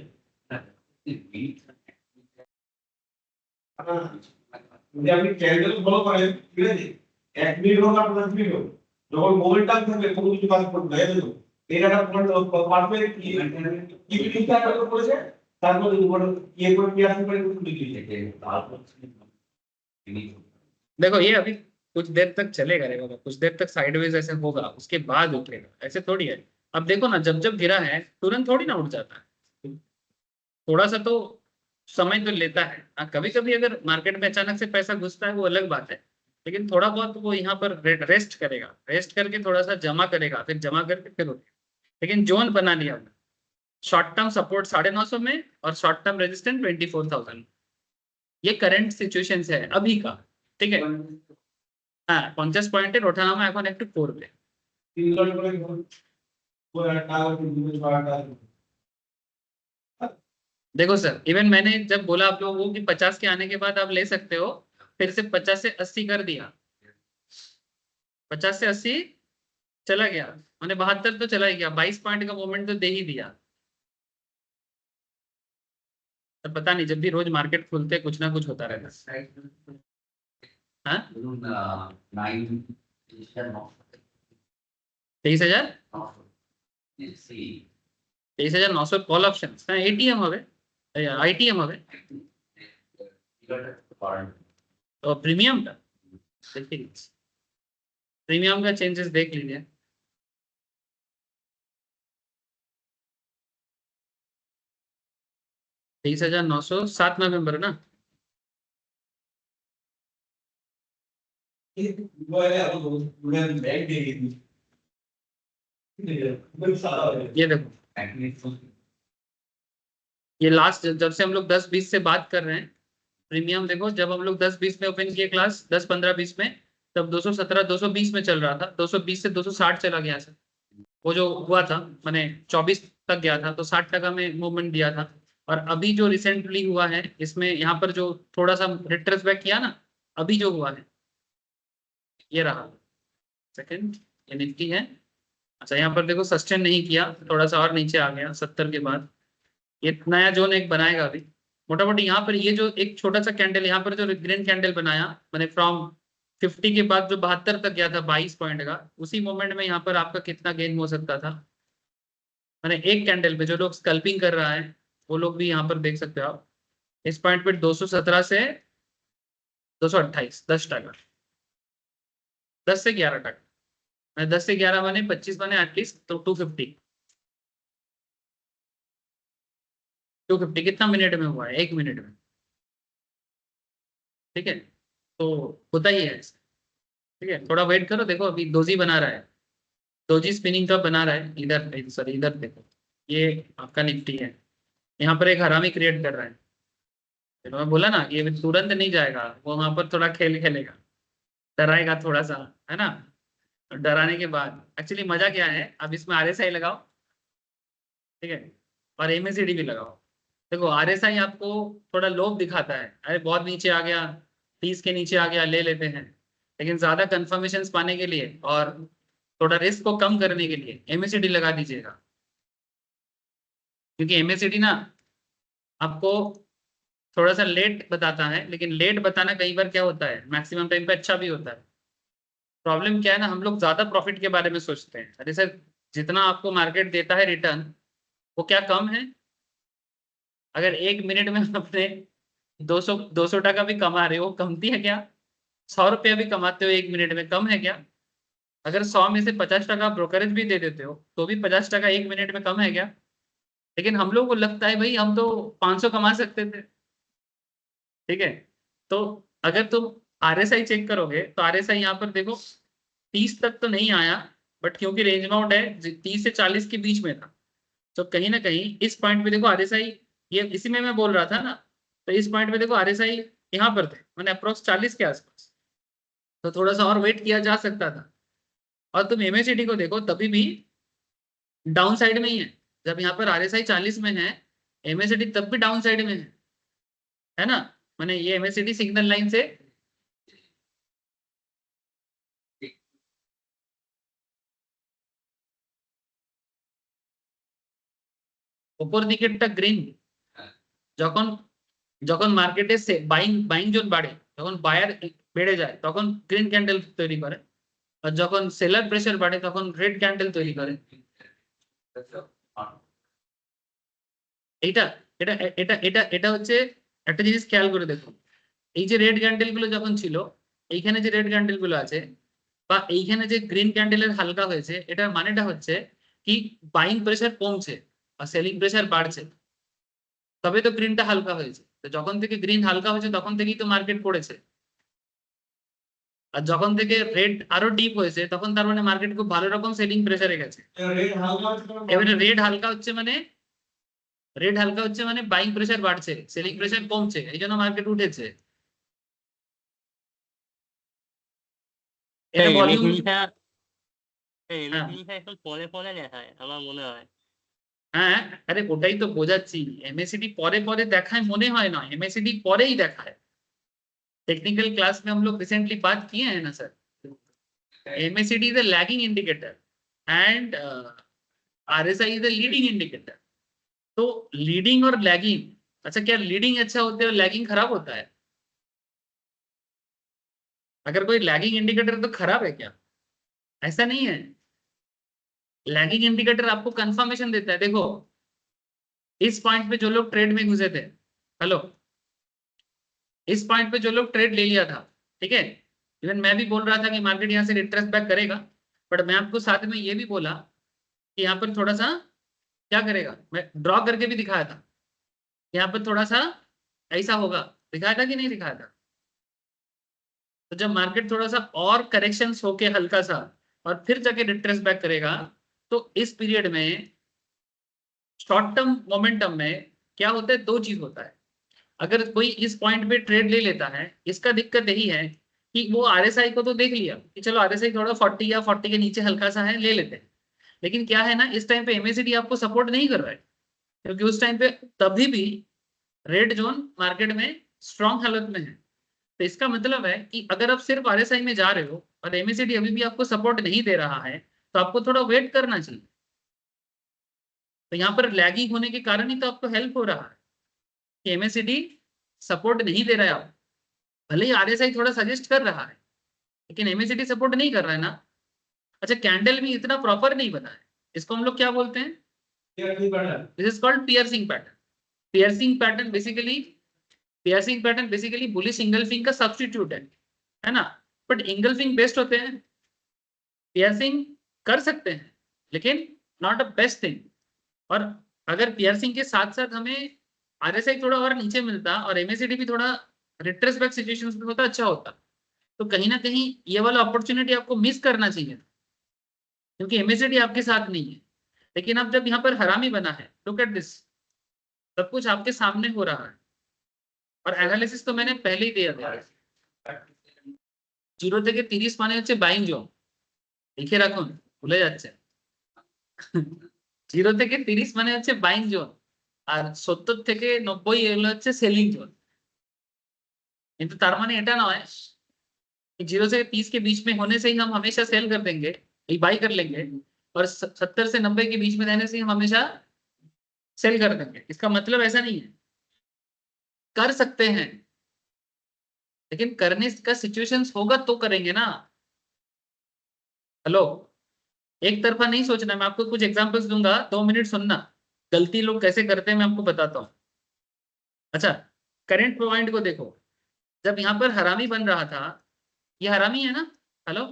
যদি আপনি ক্যান্ডেল ফলো করেন, ঠিক আছে, 1 মিনিট হোক আর 5 মিনিট হোক, যখন মোমেন্টাম থাকবে কোনো কিছু কাজ করবে না, এই দেখো এটা পারফেক্ট কি ইভিনিংটা কত করেছে, তারপর উপর ইয়ে করে পিয়াস করে বিক্রি যায়। देखो ये अभी कुछ देर तक चलेगा रे बाबा, कुछ देर तक साइडवेज ऐसे होगा, उसके बाद उठेगा, ऐसे थोड़ी है। अब देखो ना, जब जब गिरा है तुरंत थोड़ी ना उठ जाता है, थोड़ा सा तो समय तो लेता है। कभी कभी अगर मार्केट में अचानक से पैसा घुसता है वो अलग बात है, लेकिन थोड़ा बहुत वो यहाँ पर रेस्ट करेगा, रेस्ट करके थोड़ा सा जमा करेगा, फिर जमा करके फिर उठेगा। लेकिन जोन बना लिया हमने, शॉर्ट टर्म सपोर्ट 950 में और शॉर्ट टर्म रेजिस्टेंस 24,000, ये करंट सिचुएशन है अभी का, ठीक है। हाँ 50 পয়েন্টের ওঠানামা এখন একটু করবে। देखो सर, इवन मैंने जब बोला आप लोगों को कि 50 के आने के बाद आप ले सकते हो, फिर से 50 से 80 कर दिया, 50 से 80 चला गया, मैंने 72 तो चला ही गया, 22 पॉइंट का मोमेंट तो दे ही दिया। तो पता नहीं, जब भी रोज मार्केट खुलते कुछ ना कुछ होता रहता है। हाँ 23,000 23,900 কল অপশন, হ্যাঁ এটিএম হবে, আইটিএম হবে, तो प्रीमियम का देखिए, प्रीमियम का चेंजेस देख लीजिए। तेईस 23,900 नवंबर ना, ये देखो ये लास्ट जब से हम लोग 10-20 से बात कर रहे हैं, प्रीमियम देखो जब हम लोग 10-20 में ओपन किए क्लास, 10-15-20 में, तब 217-220 में चल रहा था, 220 से 260 चला गया सर, वो जो हुआ था मैंने 24 तक गया था, तो 60% में मूवमेंट दिया था। और अभी जो रिसेंटली हुआ है इसमें यहाँ पर जो थोड़ा सा रिट्रेस बैक किया ना, अभी जो हुआ है ये रहा सेकंड, ये निफ्टी है। अच्छा यहाँ पर देखो सस्टेन नहीं किया, थोड़ा सा और नीचे आ गया 70 के बाद, ये नया जोन एक बनाएगा अभी मोटा मोटी। यहाँ पर ये जो एक छोटा सा कैंडल यहाँ पर जो ग्रीन कैंडल बनाया मैंने फ्रॉम 50 के बाद जो 72 तक गया था 22 पॉइंट का, उसी मोमेंट में यहाँ पर आपका कितना गेन हो सकता था। मैंने एक कैंडल पे जो लोग स्कल्पिंग कर रहा है वो लोग भी यहाँ पर देख सकते हो आप, इस पॉइंट पे 217 से 228, 10%, 10 से 11%, 10 से 11 बने 25 बने एटलीस्ट, तो 250 कितना मिनट में हुआ है, 1 मिनट में। ठीक है, तो होता ही है। ठीक है, थोड़ा वेट करो, देखो अभी दोजी बना रहा है, दोजी स्पिनिंग का बना रहा है, इधर सॉरी इधर देखो, ये आपका निफ्टी है, यहाँ पर एक हरामी क्रिएट कर रहा है। तो मैं बोला ना ये तुरंत नहीं जाएगा, वो वहां पर थोड़ा खेल खेलेगा, डराएगा थोड़ा सा, है ना। डराने के बाद एक्चुअली मजा क्या है, अब इसमें RSI लगाओ, ठीक है, और MACD भी लगाओ। देखो RSI आपको थोड़ा लोभ दिखाता है, अरे बहुत नीचे आ गया, 30 के नीचे आ गया, ले लेते हैं। लेकिन ज्यादा कंफर्मेशन पाने के लिए और थोड़ा रिस्क को कम करने के लिए MACD लगा दीजिएगा, क्योंकि MACD ना आपको थोड़ा सा लेट बताता है, लेकिन लेट बताना कई बार क्या होता है, मैक्सिमम टाइम पे अच्छा भी होता है। प्रॉब्लम क्या है ना, हम लोग ज्यादा प्रॉफिट के बारे में सोचते हैं, अरे सर जितना आपको मार्केट देता है रिटर्न वो क्या कम है। अगर 1 मिनट में अपने 200 टका भी कमा रहे हो, कमती है क्या? 100 रुपया भी कमाते हो 1 मिनट में, कम है क्या? अगर 100 में से 50 टका ब्रोकरेज भी दे देते हो तो भी 50 टका 1 मिनट में कम है क्या? लेकिन हम लोग को लगता है भाई हम तो 500 कमा सकते थे। ठीक है, तो अगर तुम RSI चेक करोगे तो RSI यहाँ पर देखो 30 तक तो नहीं आया, बट क्योंकि रेंज बाउंड है 30 से 40 के बीच में था, तो कहीं ना कहीं इस पॉइंट पे देखो RSI, ये इसी में मैं बोल रहा था ना, तो इस पॉइंट पे देखो RSI यहाँ पर थे, मैंने अप्रोक्स 40 के आसपास, तो थोड़ा सा और वेट किया जा सकता था। और तुम MACD को देखो तभी भी डाउन साइड में ही है, जब यहाँ पर RSI 40 में है, MACD तब भी डाउन साइड में है ना। मैंने ये MACD सिग्नल लाइन से উপর দিকেরটা গ্রিন, যখন যখন মার্কেটে বাইং জোন বাড়ে, যখন বায়ার বেড়ে যায় তখন গ্রিন ক্যান্ডেল তৈরি করে, আর যখন সেলার প্রেসার বাড়ে তখন রেড ক্যান্ডেল তৈরি করে। এইটা এটা এটা এটা এটা হচ্ছে একটা জিনিস খেয়াল করে দেখুন, এই যে রেড ক্যান্ডেল গুলো যখন ছিল, এইখানে যে রেড ক্যান্ডেল গুলো আছে বা এইখানে যে গ্রিন ক্যান্ডেলের হালকা হয়েছে, এটার মানেটা হচ্ছে কি বাইং প্রেসার কমছে আর সেলিং প্রেসার বাড়ছে, তবে তো গ্রিনটা হালকা হয়েছে। তো যখন থেকে গ্রিন হালকা হয়েছে তখন থেকেই তো মার্কেট পড়েছে, আর যখন থেকে রেড আরো ডিপ হয়েছে তখন তার মানে মার্কেট খুব ভালো রকম সেলিং প্রেসারে গেছে। এবারে রেড হালকা হচ্ছে মানে বাইং প্রেসার বাড়ছে, সেলিং প্রেসার কমছে, এই জন্য মার্কেট উঠেছে। এটা ভলিউম, পরে দেখায় আমার মনে হয়। হ্যাঁ আরে ওটাই তো বোঝাচ্ছি, MACD পরে পরে দেখায় মনে হয় না, MACD পরেই দেখায়। टेक्निकल क्लास में हम लोग रिसेंटली बात किए हैं ना sir, MACD is a lagging indicator and RSI is a leading indicator। तो लीडिंग और लैगिंग, अच्छा क्या लीडिंग अच्छा होता है और लैगिंग खराब होता है? अगर कोई लैगिंग इंडिकेटर तो खराब है क्या? ऐसा नहीं है, लैगिंग इंडिकेटर आपको कंफर्मेशन देता है। देखो इस पॉइंट पे जो लोग ट्रेड में घुसे थे, हेलो, इस पॉइंट पे जो लोग ट्रेड ले लिया था, ठीक है, इवन मैं भी बोल रहा था कि मार्केट यहाँ से रिट्रेस बैक करेगा, बट मैं आपको साथ में ये भी बोला कि यहाँ पर थोड़ा सा क्या करेगा, मैं ड्रॉ करके भी दिखाया था, यहाँ पर थोड़ा सा ऐसा होगा, दिखाया था कि नहीं दिखाया था। तो जब मार्केट थोड़ा सा और करेक्शन होके हल्का सा और फिर जाके रिट्रेस बैक करेगा, तो इस पीरियड में शॉर्ट टर्म मोमेंटम में क्या होता है, दो चीज होता है। अगर कोई इस पॉइंट पे ट्रेड ले लेता है, इसका दिक्कत यही है कि वो RSI को तो देख लिया कि चलो RSI थोड़ा 40 या 40 के नीचे हल्का सा है, ले लेते हैं, लेकिन क्या है ना, इस टाइम पे MACD आपको सपोर्ट नहीं कर रहा है, क्योंकि उस टाइम पे तभी भी रेड जोन मार्केट में स्ट्रॉन्ग हालत में है। तो इसका मतलब है कि अगर आप सिर्फ RSI में जा रहे हो और MACD अभी भी आपको सपोर्ट नहीं दे रहा है, तो आपको थोड़ा वेट करना चाहिए। तो यहाँ पर लैगिंग होने के कारण ही तो आपको हेल्प हो रहा है कि MACD सपोर्ट नहीं दे रहा है, आप भले ही RSI थोड़ा सजेस्ट कर रहा है, लेकिन एमएसीडी सपोर्ट नहीं कर रहा है ना। अच्छा, कैंडल भी इतना प्रॉपर नहीं बना है, इसको हम लोग क्या बोलते हैं? This is called piercing pattern. Piercing pattern basically bullish engulfing का सब्स्टिट्यूट है ना। बट इंगल्फिंग बेस्ट होते हैं, पियर्सिंग कर सकते हैं लेकिन नॉट अ बेस्ट थिंग। और अगर पियर्सिंग के साथ साथ हमें आरएसआई थोड़ा और नीचे मिलता और एमएसीडी भी थोड़ा रिट्रेसपेक्ट सिचुएशंस में होता, अच्छा होता। तो कहीं ना कहीं ये वाला अपॉर्चुनिटी आपको मिस करना चाहिए था, क्योंकि एमएसीडी आपके साथ नहीं है। लेकिन अब जब यहाँ पर हरामी बना है, लुक एट दिस, सब कुछ आपके सामने हो रहा है और एनालिसिस तो मैंने पहले ही दिया था। 0 থেকে 30 মানে হচ্ছে বাইং জোন, লিখে রাখুন, ভুলে যাচ্ছে। 0 থেকে 30 মানে হচ্ছে বাইং জোন, আর 70 থেকে 90 এগুলো হচ্ছে সেলিং জোন। কিন্তু তার মানে এটা নয় कि 0 से 30 के बीच में होने से ही हम हमेशा सेल कर देंगे, बाई कर लेंगे, और 70 से 90 के बीच में रहने से ही हम हमेशा सेल कर देंगे। इसका मतलब ऐसा नहीं है, कर सकते हैं लेकिन करने का सिचुएशंस होगा तो करेंगे ना। हेलो, एक तरफा नहीं सोचना। मैं आपको कुछ एग्जांपल्स दूंगा, 2 मिनट सुनना, गलती लोग कैसे करते हैं मैं आपको बताता हूँ। अच्छा, करंट पॉइंट को देखो, जब यहाँ पर हरामी बन रहा था, ये हरामी है ना, हेलो,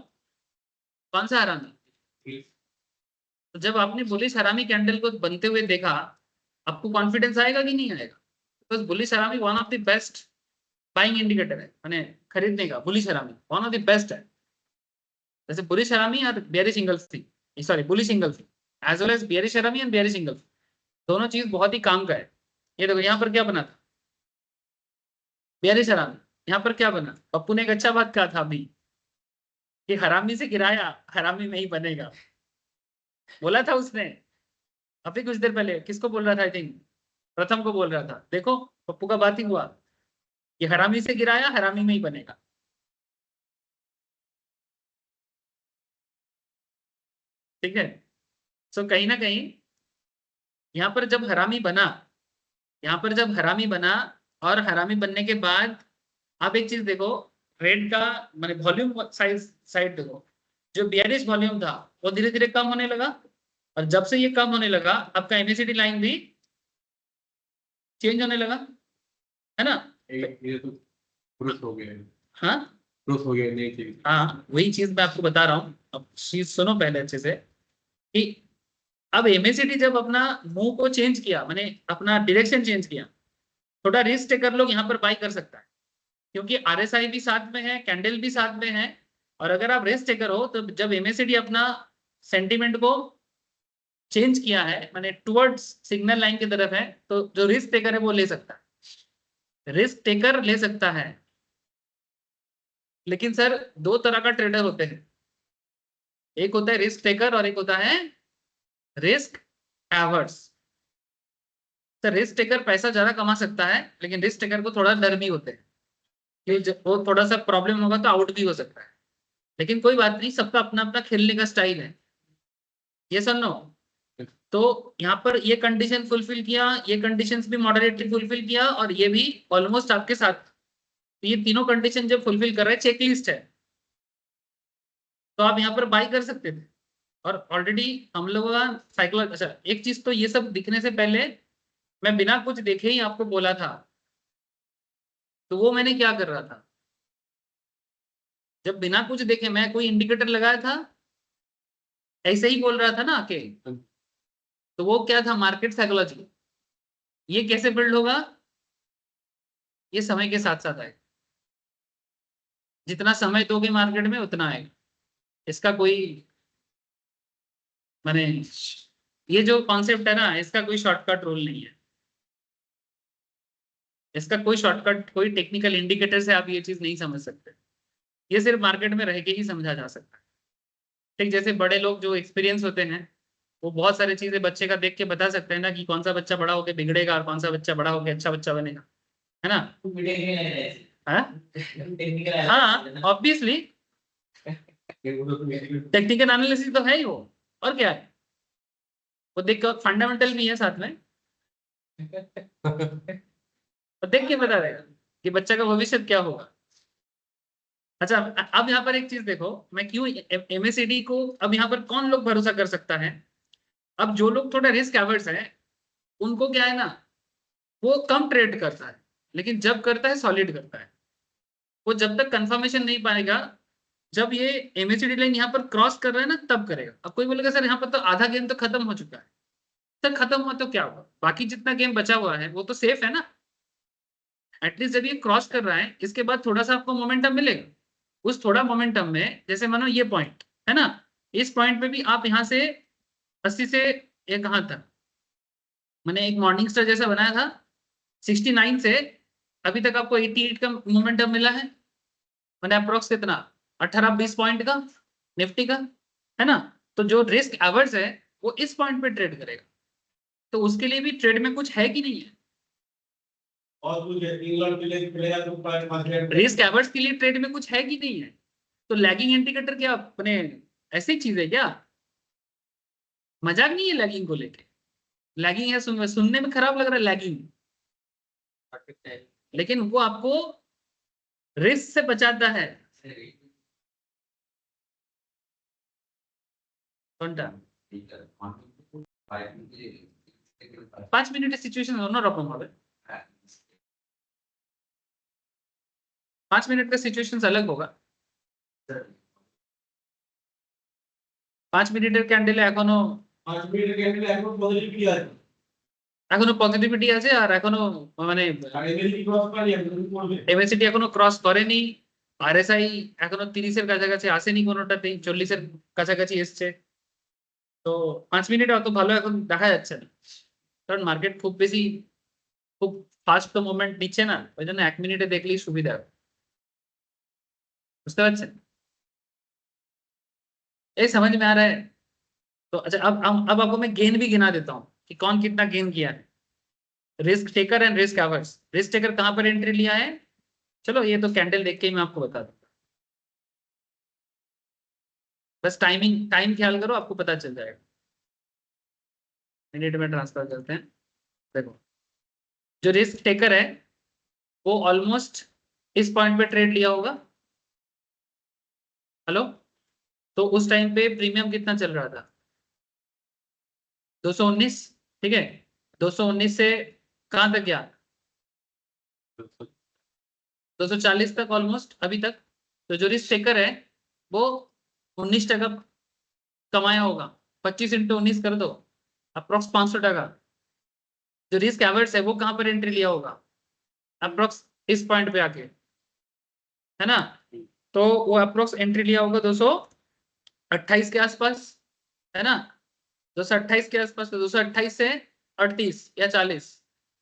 कौन सा हरामी? तो जब आपने बुलिश हरामी कैंडल को बनते हुए देखा, आपको कॉन्फिडेंस आएगा कि नहीं आएगा? बिकॉज बुलिश हरामी one of the best buying indicator है, माने खरीदने का। बुलिश हरामी वन ऑफ द बेस्ट है। जैसे बुलिश हरामी और bearish engulfing, sorry bullish engulfing as well as bearish harami and bearish engulfing, दोनों चीज बहुत ही काम का है। ये देखो यहाँ पर क्या बना था, बेयरिश हरामी। यहाँ पर क्या बना, पप्पू ने एक अच्छा बात कहा था अभी कि हरामी से गिराया हरामी में ही बनेगा, बोला था उसने अभी कुछ देर पहले। किसको बोल रहा था? आई थिंक प्रथम को बोल रहा था। देखो पप्पू का बात ही हुआ कि हरामी से गिराया हरामी में ही बनेगा। ठीक है, सो कहीं ना कहीं यहाँ पर जब हरामी बना, यहाँ पर जब हरामी बना और हरामी बनने के बाद आप एक चीज देखो, रेड का माने वॉल्यूम साइड देखो, जो बियरिश वॉल्यूम था वो धीरे धीरे कम होने लगा, और जब से ये कम होने लगा आपका एमएसीडी लाइन भी चेंज होने लगा, है ना। ये तो प्रूफ हो गया, हाँ प्रूफ हो गया, नहीं चीज। हाँ, वही चीज मैं आपको बता रहा हूँ। अब चीज सुनो पहले अच्छे से कि अब एमएसीडी जब अपना मूव को चेंज किया, माने अपना डायरेक्शन चेंज किया, थोड़ा रिस्क टेकर लोग यहाँ पर बाई कर सकता है, क्योंकि आरएसआई भी साथ में है, कैंडल भी साथ में है। और अगर आप रिस्क टेकर हो तो जब एमएसीडी अपना सेंटीमेंट को चेंज किया है, माने टुवर्ड्स सिग्नल लाइन की तरफ है, तो जो रिस्क टेकर है वो ले सकता है, रिस्क टेकर ले सकता है। लेकिन सर दो तरह का ट्रेडर होते हैं, एक होता है रिस्क टेकर और एक होता है risk averse. Sir risk taker पैसा ज्यादा कमा सकता है, लेकिन रिस्क टेकर को थोड़ा डर भी होते हैं कि वो थोड़ा सा प्रॉब्लम होगा तो आउट भी हो सकता है। लेकिन कोई बात नहीं, सबका अपना अपना खेलने का स्टाइल है, ये सर नो। तो यहाँ पर ये कंडीशन फुलफिल किया, ये कंडीशंस भी मॉडरेटली फुलफिल किया, और ये भी ऑलमोस्ट आपके साथ। तो ये तीनों कंडीशन जब फुलफिल कर रहे हैं, चेकलिस्ट है, तो आप यहाँ पर बाई कर सकते थे। और ऑलरेडी हम लोगों का साइकोलॉजी, अच्छा एक चीज तो ये सब दिखने से पहले मैं बिना कुछ देखे ही आपको बोला था, तो वो मैंने क्या कर रहा था, जब बिना कुछ देखे मैं कोई इंडिकेटर लगाया था, ऐसे ही बोल रहा था ना आके, तो वो क्या था, मार्केट साइकोलॉजी। ये कैसे बिल्ड होगा, ये समय के साथ साथ आएगा, जितना समय दोगे मार्केट में उतना आएगा। इसका कोई माने, ये जो कॉन्सेप्ट है ना, इसका कोई शॉर्टकट रूल नहीं है, इसका कोई शॉर्टकट, कोई टेक्निकल इंडिकेटर से आप ये चीज नहीं समझ सकते। ये सिर्फ मार्केट में रह के ही समझा जा सकता है। ठीक, जैसे बड़े लोग जो एक्सपीरियंस होते हैं, वो बहुत सारी चीजें बच्चे का देख के बता सकते हैं ना, कि कौन सा बच्चा बड़ा होकर बिगड़ेगा और कौन सा बच्चा बड़ा होकर अच्छा बच्चा बनेगा, है ना। हाँ ऑब्वियसली, टेक्निकल एनालिसिस तो है ही वो, और क्या है, वो देख के फंडामेंटल भी है साथ में, तो देख के बता देगा कि बच्चा का भविष्य क्या होगा। अच्छा, अब यहाँ पर एक चीज देखो, मैं क्यों एमएससीडी को, अब यहाँ पर कौन लोग भरोसा कर सकता है? अब जो लोग थोड़ा रिस्क एवर्स हैं, उनको क्या है ना, वो कम ट्रेड करता है, लेकिन जब करता है सॉलिड करता है। वो जब तक कंफर्मेशन नहीं पाएगा, जब ये एमएससीडी लाइन यहाँ पर क्रॉस कर रहा है ना, तब करेगा। अब कोई बोलेगा सर यहाँ पर तो आधा गेम तो खत्म हो चुका है। सर खत्म हुआ तो क्या हुआ, बाकी जितना गेम बचा हुआ है वो तो सेफ है ना। एटलीस्ट जब ये क्रॉस कर रहा है, इसके बाद थोड़ा सा आपको मोमेंटम मिलेगा। उस थोड़ा मोमेंटम में, जैसे मानो ये पॉइंट है ना, इस पॉइंट पे भी आप यहाँ से 80 से ये कहाँ था, मैंने एक मॉर्निंग स्टार जैसा बनाया था, 69 से अभी तक आपको 88 का मोमेंटम मिला है। मैंने अप्रोक्स कितना, 18-20 पॉइंट का निफ्टी का, है ना। तो जो रिस्क एवर्स है वो इस पॉइंट पे ट्रेड करेगा, तो उसके लिए भी ट्रेड में कुछ है कि नहीं है? और कुछ इंग्लैंड के लिए खेलेगा तो प्राइस रिस्क एवर्स के लिए ट्रेड में कुछ है कि नहीं है? तो लैगिंग इंडिकेटर क्या अपने ऐसी चीज है क्या? मजाक नहीं है लैगिंग को लेके। लैगिंग है, सुनने में खराब लग रहा है लैगिंग, लेकिन वो आपको रिस्क से बचाता है। कौनटा 5 मिनट सिचुएशन नो रकम হবে। 5 मिनट का सिचुएशन अलग होगा। 5 মিনিটের ক্যান্ডেলে এখনো 5 মিনিটের ক্যান্ডেলে এখন পজিটিভিটি আছে এখনো পজিটিভিটি আছে, আর এখনো মানে আর এমএসসি ক্রস করি এখন করবে এমএসিটি এখনো ক্রস করেনি, আরএসআই এখনো 30 এর কাছাকাছি আসেনি, কোনোটাতেই 40 এর কাছাকাছি এসছে। তো 5 মিনিটে অত ভালো এখন দেখা যাচ্ছে না, কারণ মার্কেট খুব বেশি খুব ফাস্ট তো মুভমেন্ট নিচ্ছে না, ওই জন্য 1 মিনিটে দেখলেই সুবিধা হবে। বুঝতে পারছেন? ये समझ में आ रहा है? तो अच्छा, अब आपको मैं गेन भी गिना देता हूँ कि कौन कितना गेन किया है। Risk taker and risk averse. Risk taker कहां पर एंट्री लिया है? चलो ये तो कैंडल देख के ही मैं आपको बता दूंगा, बस टाइम ख्याल करो, आपको पता चल जाएगा। मिनट में ट्रांसफर करते हैं। देखो, जो रिस्क टेकर है वो ऑलमोस्ट इस पॉइंट पे ट्रेड लिया होगा। हेलो, तो उस टाइम पे प्रीमियम कितना चल रहा था? 219, ठीक है। 219 से कहां तक गया? 240 तक ऑलमोस्ट अभी तक। तो जो रिस्क टेकर है वो 19% कमाया होगा। 25 इंटू 19 कर दो, अप्रोक्स 500%। जो रिस्क एवर्स है वो कहां पर एंट्री लिया होगा? अप्रोक्स इस पॉइंट पे आके, है ना। तो वो अप्रोक्स एंट्री लिया होगा 228 के आसपास, है ना। 228 के आसपास, तो 228 से 38 या 40,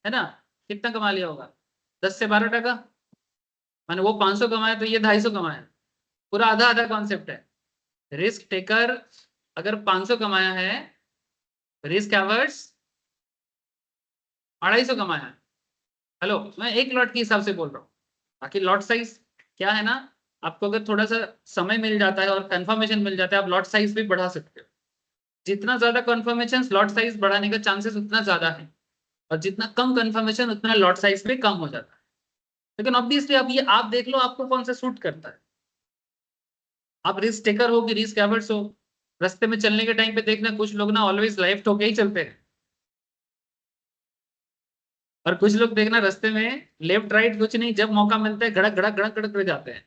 है ना। कितना कमा लिया होगा? 10 से 12%। माने वो 500 कमाया तो ये 250 कमाया, पूरा आधा आधा कॉन्सेप्ट है। रिस्क टेकर अगर 500 कमाया है, रिस्क एवर्स 250 कमाया है। हेलो, मैं एक लॉट के हिसाब से बोल रहा हूँ, बाकी लॉट साइज क्या है ना, आपको अगर थोड़ा सा समय मिल जाता है और कंफर्मेशन मिल जाता है, आप लॉट साइज भी बढ़ा सकते हो। जितना ज्यादा कंफर्मेशन, लॉट साइज बढ़ाने का चांसेस उतना ज्यादा है, और जितना कम कंफर्मेशन उतना लॉट साइज भी कम हो जाता है। लेकिन ऑब्वियसली आप ये आप देख लो आपको कौन सा सूट करता है। आप रिस्क टेकर हो कि रिस्क एवर्स हो, रास्ते में चलने के टाइम पे देखना, कुछ लोग ना ऑलवेज लेफ्ट होके ही चलते हैं, और कुछ लोग देखना रास्ते में लेफ्ट राइट कुछ नहीं, जब मौका मिलता है घड़क घड़क घड़क घड़क कर जाते हैं।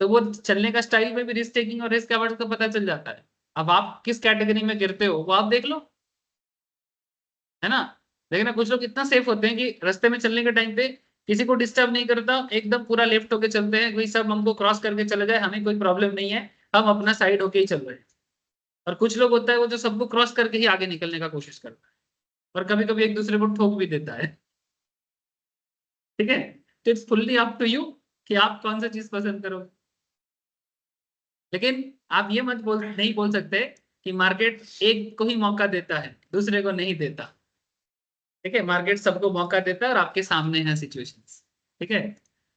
तो वो चलने का स्टाइल में भी रिस्क टेकिंग और रिस्क एवर्स का पता चल जाता है। अब आप किस कैटेगरी में गिरते हो वो आप देख लो, है ना। देखना कुछ लोग इतना सेफ होते हैं कि रास्ते में चलने के टाइम पे किसी को डिस्टर्ब नहीं करता, एकदम पूरा लेफ्ट होके चलते हैं, कोई सब हमको क्रॉस करके चले जाए हमें कोई प्रॉब्लम नहीं है, हम अपना साइड होके ही चल रहे हैं। और कुछ लोग होता है वो जो सबको क्रॉस करके ही आगे निकलने का कोशिश करता है, और कभी कभी एक दूसरे को ठोक भी देता है। ठीक है, तो it's fully up to you कि आप कौन सा चीज पसंद करोगे। लेकिन आप ये मत नहीं बोल सकते कि मार्केट एक को ही मौका देता है, दूसरे को नहीं देता। ठीक है, मार्केट सबको मौका देता है और आपके सामने है सिचुएशंस। ठीक है,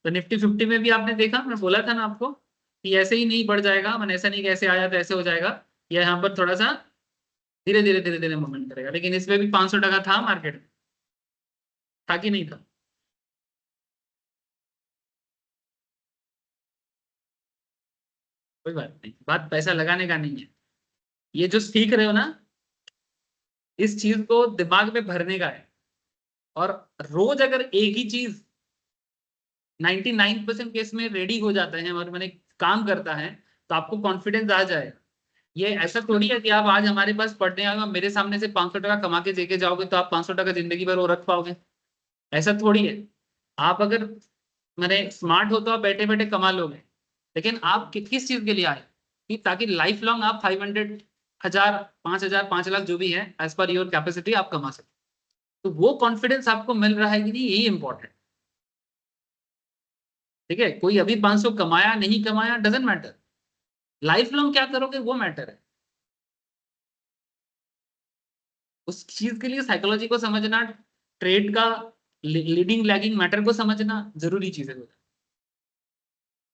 तो निफ्टी 50 में भी आपने देखा, मैं बोला था ना आपको कि ऐसे ही नहीं बढ़ जाएगा, मैंने ऐसा नहीं कि ऐसे आया तो ऐसे हो जाएगा, ये यहाँ पर थोड़ा सा धीरे धीरे मूवमेंट करेगा। लेकिन इसमें भी 500% था मार्केट में, था कि नहीं था? कोई बात नहीं, बात पैसा लगाने का नहीं है, ये जो सीख रहे हो ना इस चीज को दिमाग में भरने का है। और रोज अगर एक ही चीज 99% केस में रेडी हो जाता है और मैंने काम करता है तो आपको कॉन्फिडेंस आ जाएगा। ये ऐसा थोड़ी है कि आप आज हमारे पास पढ़ने आए मेरे सामने से 500 टका कमा के देके जाओगे तो आप 500 टका जिंदगी भर वो रख पाओगे, ऐसा थोड़ी है। आप अगर मैंने स्मार्ट हो तो आप बैठे बैठे कमा लोगे, लेकिन आप किस चीज के लिए आए कि ताकि लाइफ लॉन्ग आप 500, 1000, 5000, 5 लाख जो भी है एज पर योर कैपेसिटी आप कमा सकते। तो वो कॉन्फिडेंस आपको मिल रहा है कि नहीं, यही इंपॉर्टेंट। ठीक है, कोई अभी 500 कमाया नहीं कमाया डजेंट मैटर, लाइफ लॉन्ग क्या करोगे वो मैटर है। उस चीज के लिए साइकोलॉजी को समझना, ट्रेड का लीडिंग लैगिंग मैटर को समझना जरूरी चीज है।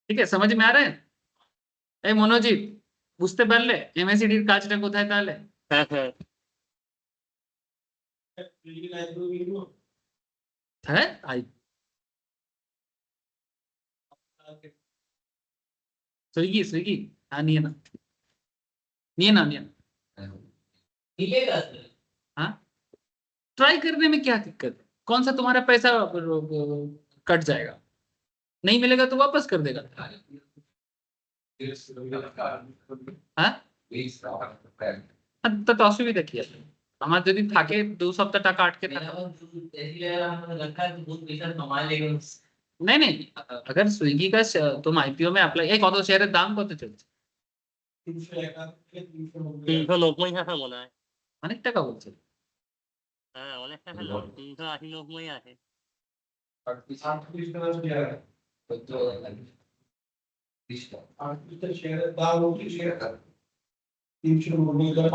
ठीक है, समझ में आ रहा है? ए मनोजीत, বুঝতে পারলে এমএসিডির কাজটা কোথায় তাহলে? হ্যাঁ হ্যাঁ হ্যাঁ আই स्विगी स्विगी हाँ नहीं है ना, नहीं है ना, नहीं है ना। मिलेगा सर। हाँ, ट्राई करने में क्या दिक्कत है? कौन सा तुम्हारा पैसा कट जाएगा? नहीं मिलेगा तो वापस कर देगा। हाँ তো অসুবিধা কি আছে? আমার যদি থাকে 2 সপ্তাহ টাকা আটকে থাকে, रखा है तो बहुत पैसा कमा लेगा। नहीं नहीं, अगर स्विगी का तुम आईपीओ में अप्लाई, এই কত শেয়ারের দাম কত চলছে? 390 টাকা মনে হয়। অনেক টাকা বলছে। হ্যাঁ অনেক টাকা দাম, 380-90 আছে।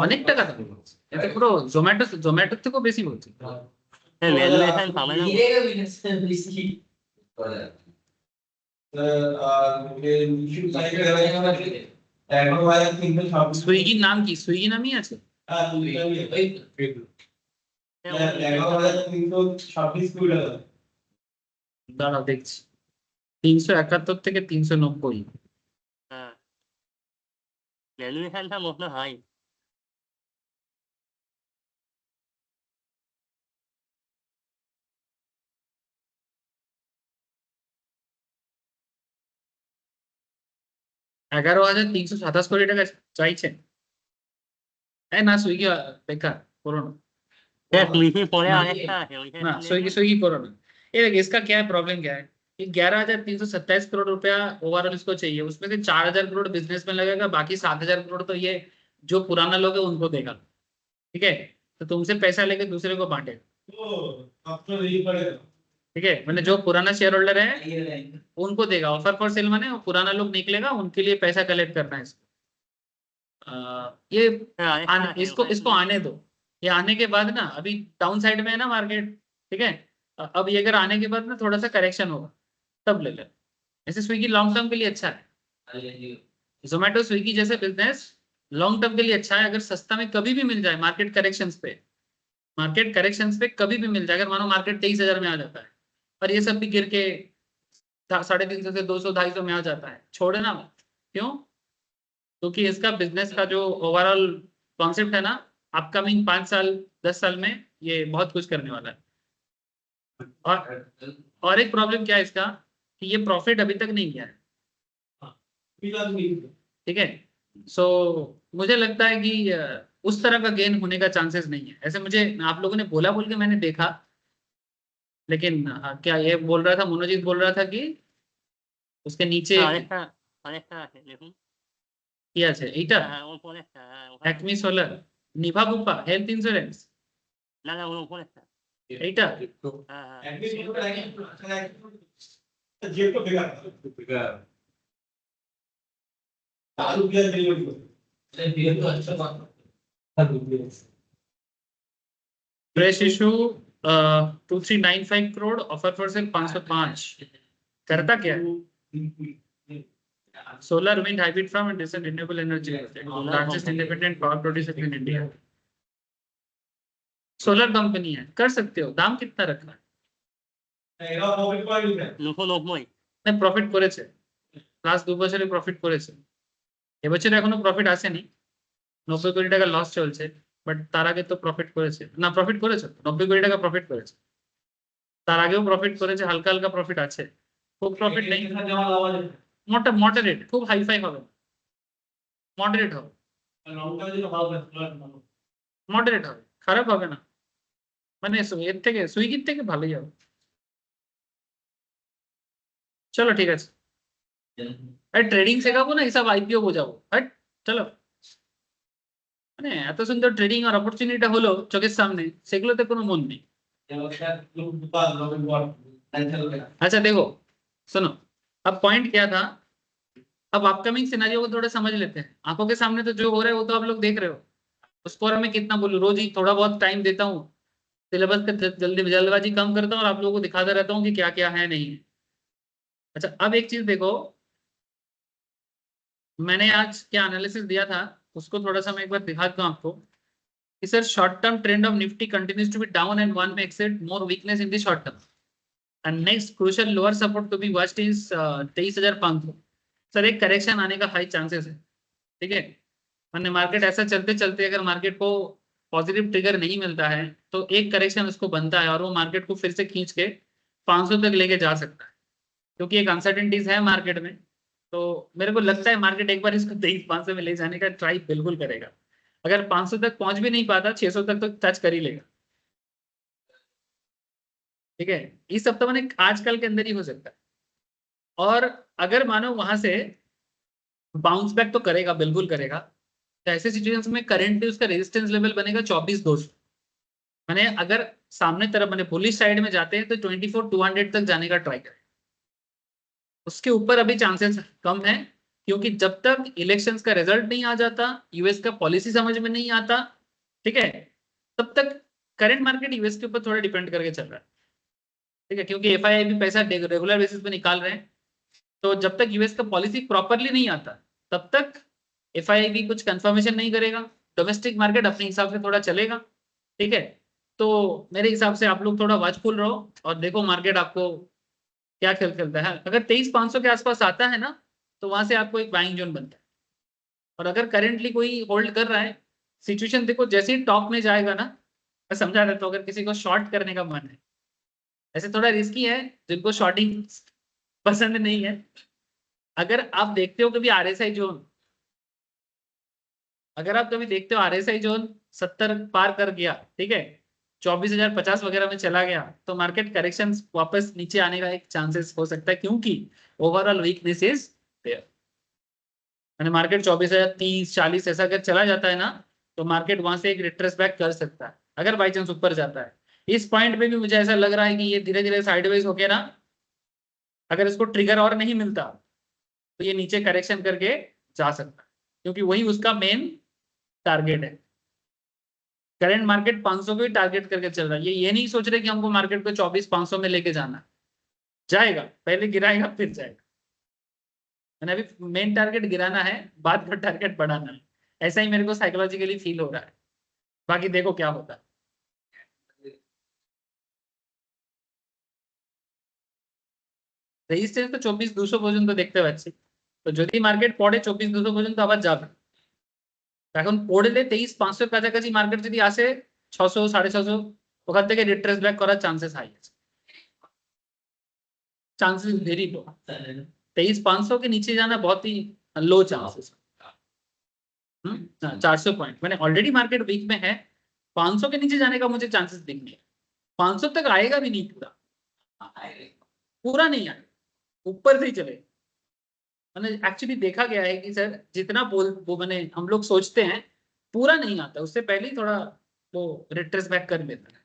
অনেক টাকা দাম বলছে, এটা পুরো জোম্যাটোর থেকেও বেশি বলছে। হ্যাঁ ভ্যালুয়েশন পাবে না। मिलेगा भी नहीं सर इसकी। সুইগির নাম কি? সুইগি নামই আছে? দাঁড়াও দেখছি, 371 থেকে 390। হ্যাঁ ভ্যালুয়েশনটা মনে হয়। $11,327 কোটি টাকা চাইছেন। হ্যাঁ না, সুইগি বেকার, করো না। হ্যাঁ সুইগি পরে আরেকটা আছে ওইখানে। ना स्विगी स्विगी करो ना। ये देखिए इसका क्या प्रॉब्लम क्या है कि 11,327 करोड़ रुपया ओवरऑल इसको चाहिए, उसमें से 4,000 करोड़ बिजनेस में लगेगा, बाकी 7,000 करोड़ तो ये जो पुराना लोग है उनको देगा। ठीक है, तो तुमसे पैसा लेके दूसरे को बांटे। ठीक है, मैंने जो पुराना शेयर होल्डर है उनको देगा। ऑफर फॉर सेल माने पुराना लोग निकलेगा, उनके लिए पैसा कलेक्ट करना है इसको। ये इसको इसको आने दो, ये आने के बाद ना अभी डाउन साइड में है ना मार्केट। ठीक है, अब ये अगर आने के बाद ना थोड़ा सा करेक्शन होगा तब ले ले। ऐसे स्विगी लॉन्ग टर्म के लिए अच्छा है, जोमेटो स्विगी जैसे बिजनेस लॉन्ग टर्म के लिए अच्छा है। अगर सस्ता में कभी भी मिल जाए मार्केट करेक्शंस पे कभी भी मिल जाए, अगर मानो मार्केट 23,000 में आ जाता है और ये सब भी गिर के 350 से 200, 250 में आ जाता है, छोड़े ना मत। क्यों? क्योंकि इसका बिजनेस का जो ओवरऑल कॉन्सेप्ट है ना, अपकमिंग 5 साल 10 साल में ये बहुत कुछ करने वाला है। और एक प्रॉब्लम क्या है इसका कि ये प्रॉफिट अभी तक नहीं किया है। ठीक है, सो मुझे लगता है कि उस तरह का गेन होने का चांसेस नहीं है। ऐसे मुझे आप लोगों ने बोल के मैंने देखा, लेकिन क्या ये बोल रहा था, मनोजीत बोल रहा था कि उसके नीचे অনেকটা আছে দেখুন। কি আছে এইটা? হ্যাঁ ওপরেরটা, হ্যাঁ Acme solar, Nibha Bupa health insurance, না না ওপরেরটা। এইটা হ্যাঁ হ্যাঁ fresh issue 2395 crore, offer for sale 505। करता क्या है? Solar wind hybrid from industrial renewable energy largest independent power producer in India. Solar company है, कर सकते हो। दाम कितना रखा है? 290। প্রফিট করেছে, লাস্ট 2 বছরে প্রফিট করেছে। এবছর এখনো প্রফিট আসেনি, 90 কোটি টাকা লস চলছে, বাট তার আগে তো প্রফিট করেছে না, প্রফিট করেছে 90 কোটি টাকা প্রফিট করেছে, তার আগেও প্রফিট করেছে, হালকা হালকা প্রফিট আছে, খুব প্রফিট নেই, মডারেট, খুব হাইফাই হবে, মডারেট হবে, মডারেট হবে, খারাপ হবে না, মানে এর থেকে সুইগির থেকে ভালোই হবে। চলো ঠিক আছে, আরে ট্রেডিং শেখাবো না, এইসব আইপিও বোঝাবো, হ্যাঁ চলো। মানে এত সুন্দর ট্রেডিং আর অপরচুনিটিটা হলো চোখের सामने, সেগুলোতে কোনো মন নেই। अच्छा देखो, सुनो, अब पॉइंट क्या था, अब अपकमिंग सिनेरियो को थोड़ा समझ लेते हैं। आंखों के सामने तो जो हो रहा है वो तो आप लोग देख रहे हो, उसको और मैं कितना बोलूं, रोज ही थोड़ा बहुत टाइम देता हूँ, सिलेबस का जल्दबाजी कम करता हूँ और आप लोगों को दिखाता रहता हूँ कि क्या क्या है नहीं है। अच्छा अब एक चीज देखो, मैंने आज क्या एनालिसिस दिया था उसको थोड़ा सा मैं एक बार दिखाता हूँ आपको कि sir short term trend of Nifty continues to be down and one में accept more weakness in the short term and next crucial lower support to be watched is 23,500। Sir एक करेक्शन आने का हाई चांसेस है, ठीक है, मैंने market ऐसा चलते चलते अगर मार्केट को पॉजिटिव ट्रिगर नहीं मिलता है तो एक करेक्शन उसको बनता है और वो मार्केट को फिर से खींच के 500 तक लेके जा सकता है, क्योंकि एक अनसर्टेनिटीज है मार्केट में। तो मेरे को लगता है मार्केट एक बार इसको 23,500 में ले जाने का ट्राई बिल्कुल करेगा, अगर 500 तक पहुंच भी नहीं पाता 600 तक तो टच कर ही लेगा, ठीक है, इस हफ्ते मैंने आजकल के अंदर ही हो सकता है। और अगर मानो वहां से बाउंस बैक तो करेगा, बिल्कुल करेगा, तो ऐसे सिचुएशंस में करेंटली उसका रेजिस्टेंस लेवल बनेगा 24,200, मैंने अगर सामने तरफ मैंने पुलिस साइड में जाते हैं तो 24,200 तक जाने का ट्राई करें, उसके ऊपर अभी चांसेस कम है, क्योंकि जब तक इलेक्शंस का रिजल्ट नहीं आ जाता, यूएस का पॉलिसी समझ में नहीं आता, ठीक है, तब तक करंट मार्केट यूएस के ऊपर थोड़ा डिपेंड करके चल रहा है, ठीक है, क्योंकि एफआईआई भी पैसा रेगुलर बेसिस पे निकाल रहे हैं, तो जब तक यूएस का पॉलिसी प्रॉपरली नहीं आता तब तक एफआईआई भी कुछ कंफर्मेशन नहीं करेगा, डोमेस्टिक मार्केट अपने हिसाब से थोड़ा चलेगा, ठीक है। तो मेरे हिसाब से आप लोग थोड़ा वॉचफुल रहो और देखो मार्केट आपको क्या खेल खेलता है। अगर 23,500 के आसपास आता है ना तो वहां से आपको एक बाइंग जोन बनता है, और अगर करेंटली कोई होल्ड कर रहा है, सिचुएशन देखो जैसे ही टॉप में जाएगा ना, मैं समझा देता हूँ, अगर किसी को शॉर्ट करने का मन है, ऐसे थोड़ा रिस्की है, जिनको शॉर्टिंग पसंद नहीं है, अगर आप देखते हो कभी आरएसआई जोन, अगर आप कभी देखते हो आरएसआई जोन 70 पार कर गया, ठीक है, 24,050 वगैरह में चला गया, तो मार्केट करेक्शन वापस नीचे आने का एक चांसेस हो सकता है, क्योंकि ओवरऑल वीकनेस इज देयर। मैंने मार्केट 24,030 40 ऐसा अगर चला जाता है ना तो मार्केट वहां से एक रिट्रेस बैक कर सकता है, अगर बाई चांस ऊपर जाता है। इस पॉइंट पे भी मुझे ऐसा लग रहा है कि ये धीरे धीरे साइडवेज होके ना, अगर इसको ट्रिगर और नहीं मिलता तो ये नीचे करेक्शन करके जा सकता है, क्योंकि वही उसका मेन टारगेट है। करंट मार्केट 500 को ही टारगेट करके चल रहा है, ये नहीं सोच रहे कि हमको मार्केट को 24,500 में लेके जाना है, जाएगा, पहले गिराएगा फिर जाएगा, मैंने अभी मेन टारगेट गिराना है, बाद में टारगेट बढ़ाना है, ऐसा ही मेरे को साइकोलॉजिकली फील हो रहा है, बाकी देखो क्या होता है। রেজিস্ট্যান্স তো 24,200 পর্যন্ত দেখতে পাচ্ছি, তো যদি মার্কেট পড়ে 24,200 পর্যন্ত আবার যাবে, এখন পড়লে 23,500 কাছাকাছি মার্কেট যদি আসে 600 650 ওখান থেকে রিট্রেস ব্যাক করার চান্সেস হাই আছে, चांसेस वेरी लो, 23,500 के नीचे जाना बहुत ही लो चांसेस। 400 पॉइंट मैंने ऑलरेडी मार्केट वीक में है, 500 के नीचे जाने का मुझे चांसेस दिख नहीं है, 500 तक आएगा भी नहीं, पूरा नहीं आएगा, ऊपर से ही चले। मैंने एक्चुअली देखा गया है कि सर जितना वो मैंने हम लोग सोचते हैं पूरा नहीं आता, उससे पहले ही थोड़ा वो रिट्रेस बैक कर लेता है।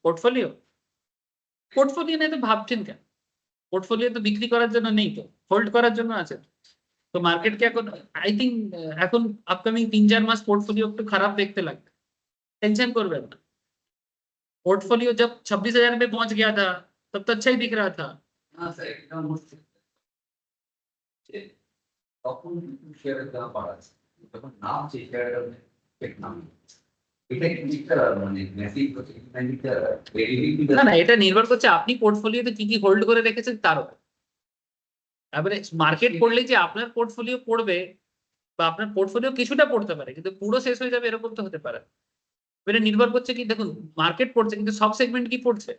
পোর্টফোলিও পোর্টফোলিও নিয়ে তো ভাবছেন কেন? পোর্টফোলিও তো বিক্রি করার জন্য নেই, তো হোল্ড করার জন্য আছে। তো মার্কেটকে এখন আই থিঙ্ক এখন আপকামিং 3-4 মাস পোর্টফোলিও একটু খারাপ দেখতে লাগবে, टेंशन করবেন না। पोर्टफोलियो जब 26,000 पे पहुंच गया था तब तो अच्छा ही दिख रहा था। हाँ सर एकदम मस्त তখন শেয়ারের দাম বাড়াচ্ছে, তখন নামছে শেয়ারের এক নাম, এটা কি দিকটা মানে মেসেজ হচ্ছে কিনা দিকটা না না, এটা নির্ভর করছে আপনি পোর্টফোলিওতে কি কি হোল্ড করে রেখেছেন তার উপর। এবারে মার্কেট পড়লে যে আপনার পোর্টফোলিও পড়বে বা আপনার পোর্টফোলিও কিছুটা পড়তে পারে কিন্তু পুরো শেষ হয়ে যাবে এরকম তো হতে পারে না। এবারে নির্ভর করছে কি দেখুন মার্কেট পড়ছে কিন্তু সব সেগমেন্ট কি পড়ছে,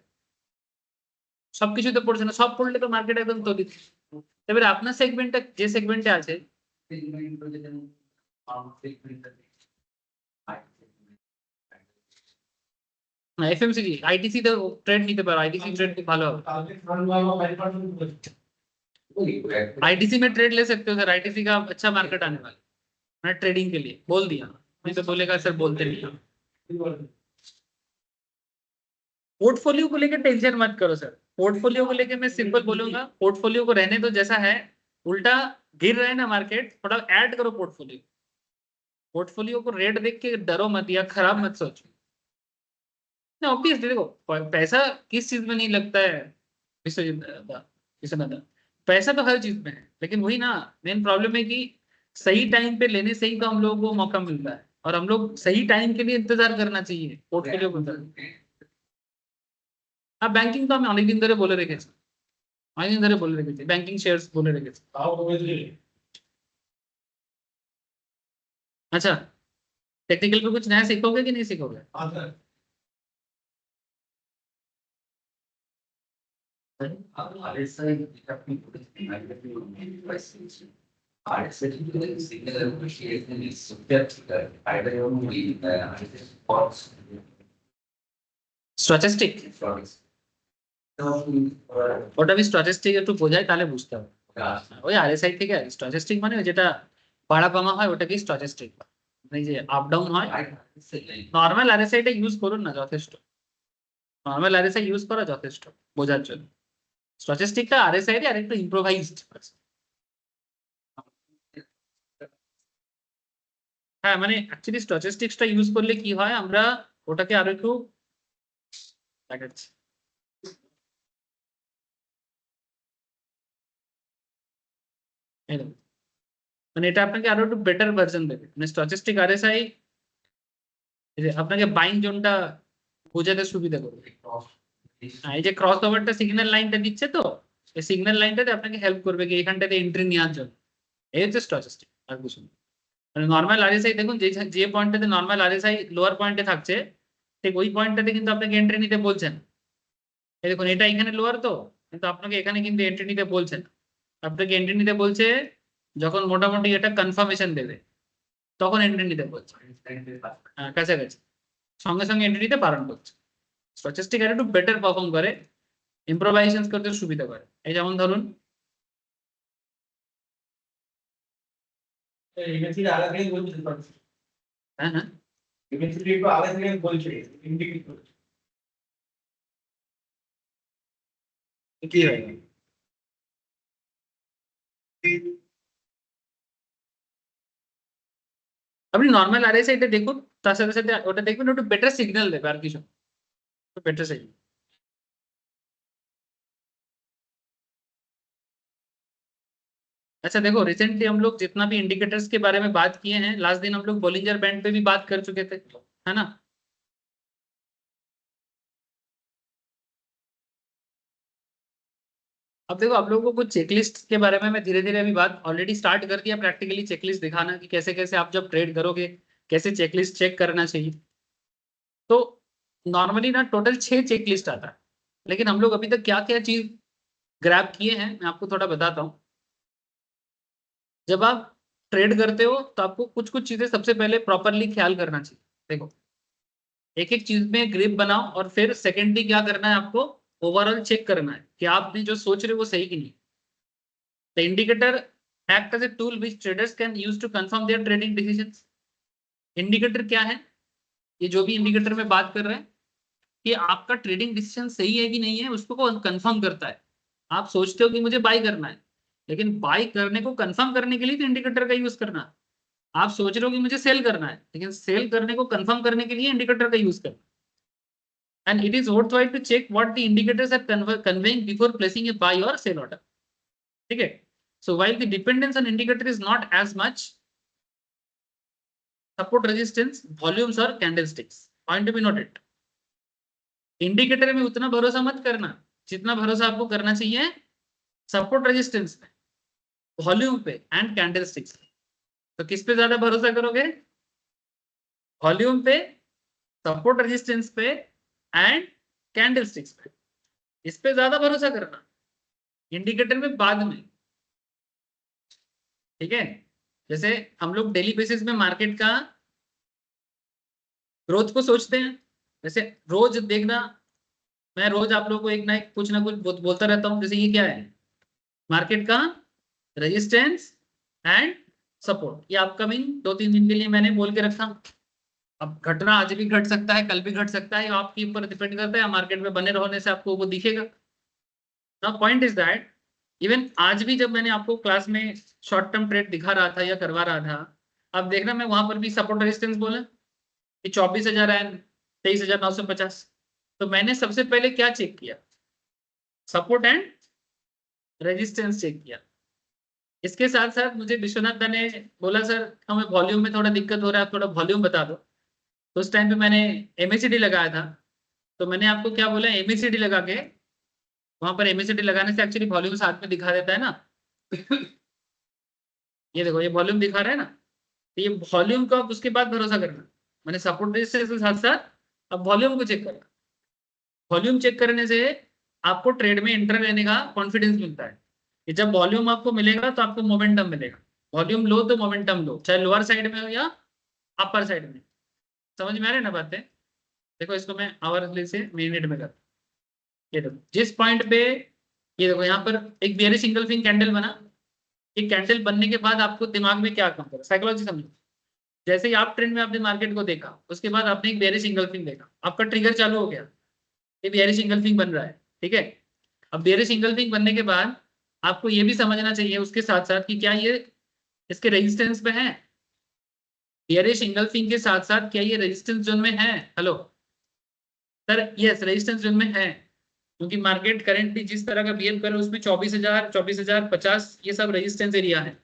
সবকিছুতে পড়ছে না, সব পড়লে তো মার্কেট একদম তৈরি। এবারে আপনার সেগমেন্টটা যে সেগমেন্টে আছে এফএমসিজি আইটিসি তে ট্রেড নিতে পারো, আইটিসি ट्रेड খুব ভালো হবে। তাহলে ফ্রন্ট ওয়াল 5% বলছে आईटीसी में ट्रेड ले सकते हो सर, आईटीसी का अच्छा मार्केट आने वाला है, मैंने ट्रेडिंग के लिए बोल दिया, नहीं तो बोलेगा सर बोलते नहीं आप। কি বলছে पोर्टफोलियो को लेकर टेंशन मत करो सर, पोर्टफोलियो को लेकर मैं सिंपल बोलूंगा पोर्टफोलियो को रहने दो जैसा है, उल्टा गिर रहा है ना मार्केट थोड़ा ऐड करो पोर्टफोलियो, पोर्टफोलियो को रेट देख के डरो मत या खराब मत सोचो। ऑब्वियसली देखो पैसा किस चीज में नहीं लगता है विश्वजीत दा, विश्वनाथ दा, पैसा तो हर चीज में है, लेकिन वही ना मेन प्रॉब्लम है कि सही टाइम पे लेने से ही तो हम लोगों को मौका मिलता है और हम लोग सही टाइम के लिए इंतजार करना चाहिए पोर्टफोलियो को। हाँ बैंकिंग तो हमें अनेक दिन धरे बोले रेखे अनेक दिन धरे बोले रेखे बैंकिंग शेयर्स बोले रेखे। তাও বলছে अच्छा टेक्निकल पे कुछ नया सीखोगे कि नहीं सीखोगे? আচ্ছা RSI যেটা আপনি বলেছেন, RSI কিন্তু সিগন্যাল এবং শেয়ার এর সুপার আইডা এবং স্ট্যাটিস্টিক ওটা আমি স্ট্যাটিস্টিক একটু বোঝাই তাহলে বুঝতে হবে। ওই আরএসআই থেকে স্ট্যাটিস্টিক মানে যেটা বাড়া কমা হয় ওটাকে স্ট্যাটিস্টিক, মানে যে আপ ডাউন হয়। নরমাল আরএসআইটা ইউজ করুন না যথেষ্ট, নরমাল আরএসআই ইউজ করা যথেষ্ট বোঝার জন্য। স্ট্যাটিস্টিকটা আরএসআই এর আরেকটু ইমপ্রোভাইজড। হ্যাঁ মানে অ্যাকচুয়ালি স্ট্যাটিস্টিক্সটা ইউজ করলে কি হয় আমরা ওটাকে আরো একটু দেখাচ্ছি। মানে এটা আপনাকে আরো একটু বেটার ভার্সন দেবে, মানে স্ট্যাটিস্টিক আরএসআই আপনাকে বাইং জোনটা বোঝাতে সুবিধা করবে। এই যে ক্রস ওভারটা সিগন্যাল লাইনটা দিচ্ছে তো এই সিগন্যাল লাইনটাতে আপনাকে হেল্প করবে কি এখানটাতে এন্ট্রি নেওয়ার জন্য, এই হচ্ছে স্ট্যাটিস্টিক আর কিছু না। মানে নর্মাল আরএসআই দেখুন যে পয়েন্টটাতে নর্মাল আরএসআই লোয়ার পয়েন্টে থাকছে ঠিক ওই পয়েন্টটাতে কিন্তু আপনাকে এন্ট্রি নিতে বলছেন। এই দেখুন এটা এখানে লোয়ার তো কিন্তু আপনাকে এখানে কিন্তু এন্ট্রি নিতে বলছেন, আপনাকে এন্ট্রি নিতে বলছে যখন মোটামুটি এটা কনফার্মেশন দেবে তখন এন্ট্রি নিতে বলছে, কাছাকাছি সঙ্গে সঙ্গে এন্ট্রি নিতে বারণ করছে। স্ট্যাটিস্টিক আর একটু বেটার পারফর্ম করে, ইম্প্রোভাইজেশন করতে সুবিধা করে। এই যেমন ধরুন ইমেজির আলাদা বলছে হ্যাঁ হ্যাঁ ইমেজির একটু আলাদা বলছে ইন্ডিকেট করছে কি হয় আপনি নর্মাল আরএসআইটা দেখুন তার সাথে সাথে ওটা দেখবেন একটু বেটার সিগন্যাল দেবে আর কিছু बेटर सही। अच्छा देखो रिसेंटली हम लोग जितना भी इंडिकेटर्स के बारे में बात किए हैं लास्ट दिन हम लोग बोलिंजर बैंड पे भी बात कर चुके थे है ना। अब देखो आप लोगों को कुछ चेकलिस्ट के बारे में मैं धीरे धीरे अभी बात ऑलरेडी स्टार्ट कर दिया प्रैक्टिकली चेकलिस्ट दिखाना कि कैसे कैसे आप जब ट्रेड करोगे कैसे चेकलिस्ट चेक करना चाहिए। तो नॉर्मली ना टोटल 6 चेकलिस्ट आता है, लेकिन हम लोग अभी तक क्या क्या चीज ग्रैब किए हैं मैं आपको थोड़ा बताता हूँ। जब आप ट्रेड करते हो तो आपको कुछ कुछ चीजें सबसे पहले प्रॉपरली ख्याल करना चाहिए। देखो एक एक चीज में ग्रिप बनाओ और फिर सेकेंडली क्या करना है आपको ओवरऑल चेक करना है कि आपने जो सोच रहे हो वो सही कि नहीं। The indicator act as a tool which traders can use to confirm their trading decisions. Indicator क्या है, ये जो भी इंडिकेटर में बात कर रहे हैं कि आपका ट्रेडिंग डिसीजन सही है कि नहीं है उसको कंफर्म करता है। आप सोचते हो कि मुझे बाय करना है, लेकिन बाय करने को कंफर्म करने के लिए तो इंडिकेटर का यूज करना है। आप सोच रहे हो कि मुझे सेल करना है, लेकिन सेल करने को कंफर्म करने के लिए इंडिकेटर का यूज करना। And it is worthwhile to check what the indicators are conveying before placing a buy or sell order। ठीक है, so while the dependence on indicator is not as much, support resistance volumes or candlesticks point to be noted। Indicator में उतना भरोसा मत करना जितना भरोसा आपको करना चाहिए सपोर्ट रेजिस्टेंस में। वॉल्यूम पे एंड कैंडलस्टिक्स। तो किस पे ज्यादा भरोसा करोगे? वॉल्यूम पे, सपोर्ट रेजिस्टेंस पे एंड कैंडलस्टिक्स पे। इस पे ज्यादा भरोसा करना, इंडिकेटर में बाद में। ठीक है, जैसे हम लोग डेली बेसिस में मार्केट का ग्रोथ को सोचते हैं, जैसे रोज देखना, मैं रोज आप लोगों को एक ना कुछ बोलता रहता हूँ। जैसे ये क्या है, मार्केट का रेजिस्टेंस एंड सपोर्ट, ये अपकमिंग 2-3 दिन के लिए मैंने बोल के रखा। अब घटना आज भी घट सकता है, कल भी घट सकता है, आपके ऊपर डिपेंड करता है, मार्केट में बने रहने से आपको वो दिखेगा। Now point is that even आज भी जब मैंने आपको क्लास में शॉर्ट टर्म ट्रेड दिखा रहा था या करवा रहा था, अब देखना मैं वहां पर भी सपोर्ट रेजिस्टेंस बोला कि 24,000 है, 23,950। तो मैंने सबसे पहले क्या चेक किया? सपोर्ट एंड रेजिस्टेंस चेक किया। इसके साथ साथ मुझे विश्वनाथ दा ने बोला सर हमें वॉल्यूम में थोड़ा दिक्कत हो रहा है, आप थोड़ा वॉल्यूम बता दो। तो उस टाइम पे मैंने एमएसीडी लगाया था। तो मैंने आपको क्या बोला, एमएसीडी लगा के, वहां पर एमएसीडी लगाने से एक्चुअली वॉल्यूम साथ में दिखा देता है ना। ये देखो, ये वॉल्यूम दिखा रहा है ना, तो ये वॉल्यूम को आप उसके बाद भरोसा करना। मैंने सपोर्ट रेजिस्टेंस के साथ साथ अब वॉल्यूम को चेक करना। वॉल्यूम चेक करने से आपको ट्रेड में एंटर लेने का कॉन्फिडेंस मिलता है कि जब वॉल्यूम आपको मिलेगा तो आपको मोमेंटम मिलेगा। वॉल्यूम लो तो मोमेंटम लो, चाहे लोअर साइड में हो या अपर साइड में। समझ में आ रही है ना बातें? देखो इसको मैं आवर से मिनट में कर, ये देखो जिस पॉइंट पे, ये देखो यहाँ पर एक बेरी सिंगल फिंग कैंडल बना। ये कैंडल बनने के बाद आपको दिमाग में क्या काम करा, साइकोलॉजी समझो। जैसे ही आप ट्रेंड में आपने मार्केट को देखा, उसके बाद आपने एक बेरी सिंगल फिंग देखा, आपका ट्रिगर चालू हो गया, ये बेरी सिंगल फिंग बन रहा है। ठीक है, अब बेरी सिंगल फिंग बनने के बाद आपको ये भी समझना चाहिए उसके साथ साथ कि क्या ये इसके रेजिस्टेंस पे है। बेरी सिंगल फिंग के साथ साथ क्या ये रेजिस्टेंस जोन में है? Hello sir, yes resistance zone में है, क्योंकि मार्केट करेंटली जिस तरह का बिहेव कर रहा है उसमें 24,000, 24,050 ये सब रेजिस्टेंस एरिया है।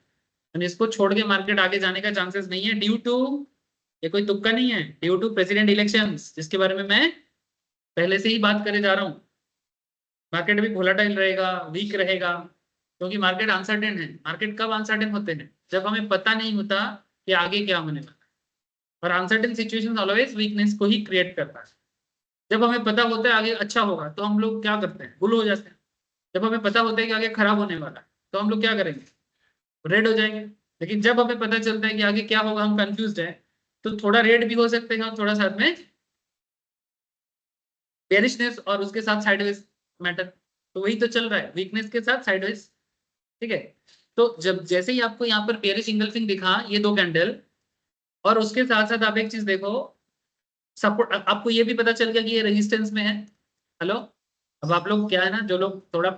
इसको छोड़ के मार्केट आगे जाने का चांसेस नहीं है, ड्यू टू, ये कोई तुक्का नहीं है, ड्यू टू प्रेसिडेंट इलेक्शंस, जिसके बारे में मैं पहले से ही बात करे जा रहा हूँ। मार्केट भी वोलेटाइल रहेगा, वीक रहेगा, क्योंकि मार्केट अनसर्टेन है। मार्केट कब अनसर्टेन होते हैं? जब हमें पता नहीं होता कि आगे क्या होने वाला है। और अनसर्टेन सिचुएशन ऑलवेज वीकनेस को ही क्रिएट करता है। जब हमें पता होता है आगे अच्छा होगा तो हम लोग क्या करते हैं, बुल हो जाते हैं। जब हमें पता होता है कि आगे खराब होने वाला है तो हम लोग क्या करेंगे, रेड हो जाएंगे। लेकिन जब हमें पता चलता है कि आगे क्या होगा, हम कंफ्यूज्ड है, तो थोड़ा रेड भी हो सकते हैं, थोड़ा साथ में बेरिशनेस और उसके साथ साइडवेज मैटर। तो वही तो चल रहा है, वीकनेस के साथ साइडवेज। ठीक है, तो जब जैसे ही आपको यहाँ पर बेरिश सिंगल फिंग दिखा, ये दो कैंडल, और उसके साथ साथ आप एक चीज देखो, सपोर्ट, आपको ये भी पता चल गया कि ये रेजिस्टेंस में है। हेलो, अब आप लोग क्या है ना, जो लोग थोड़ा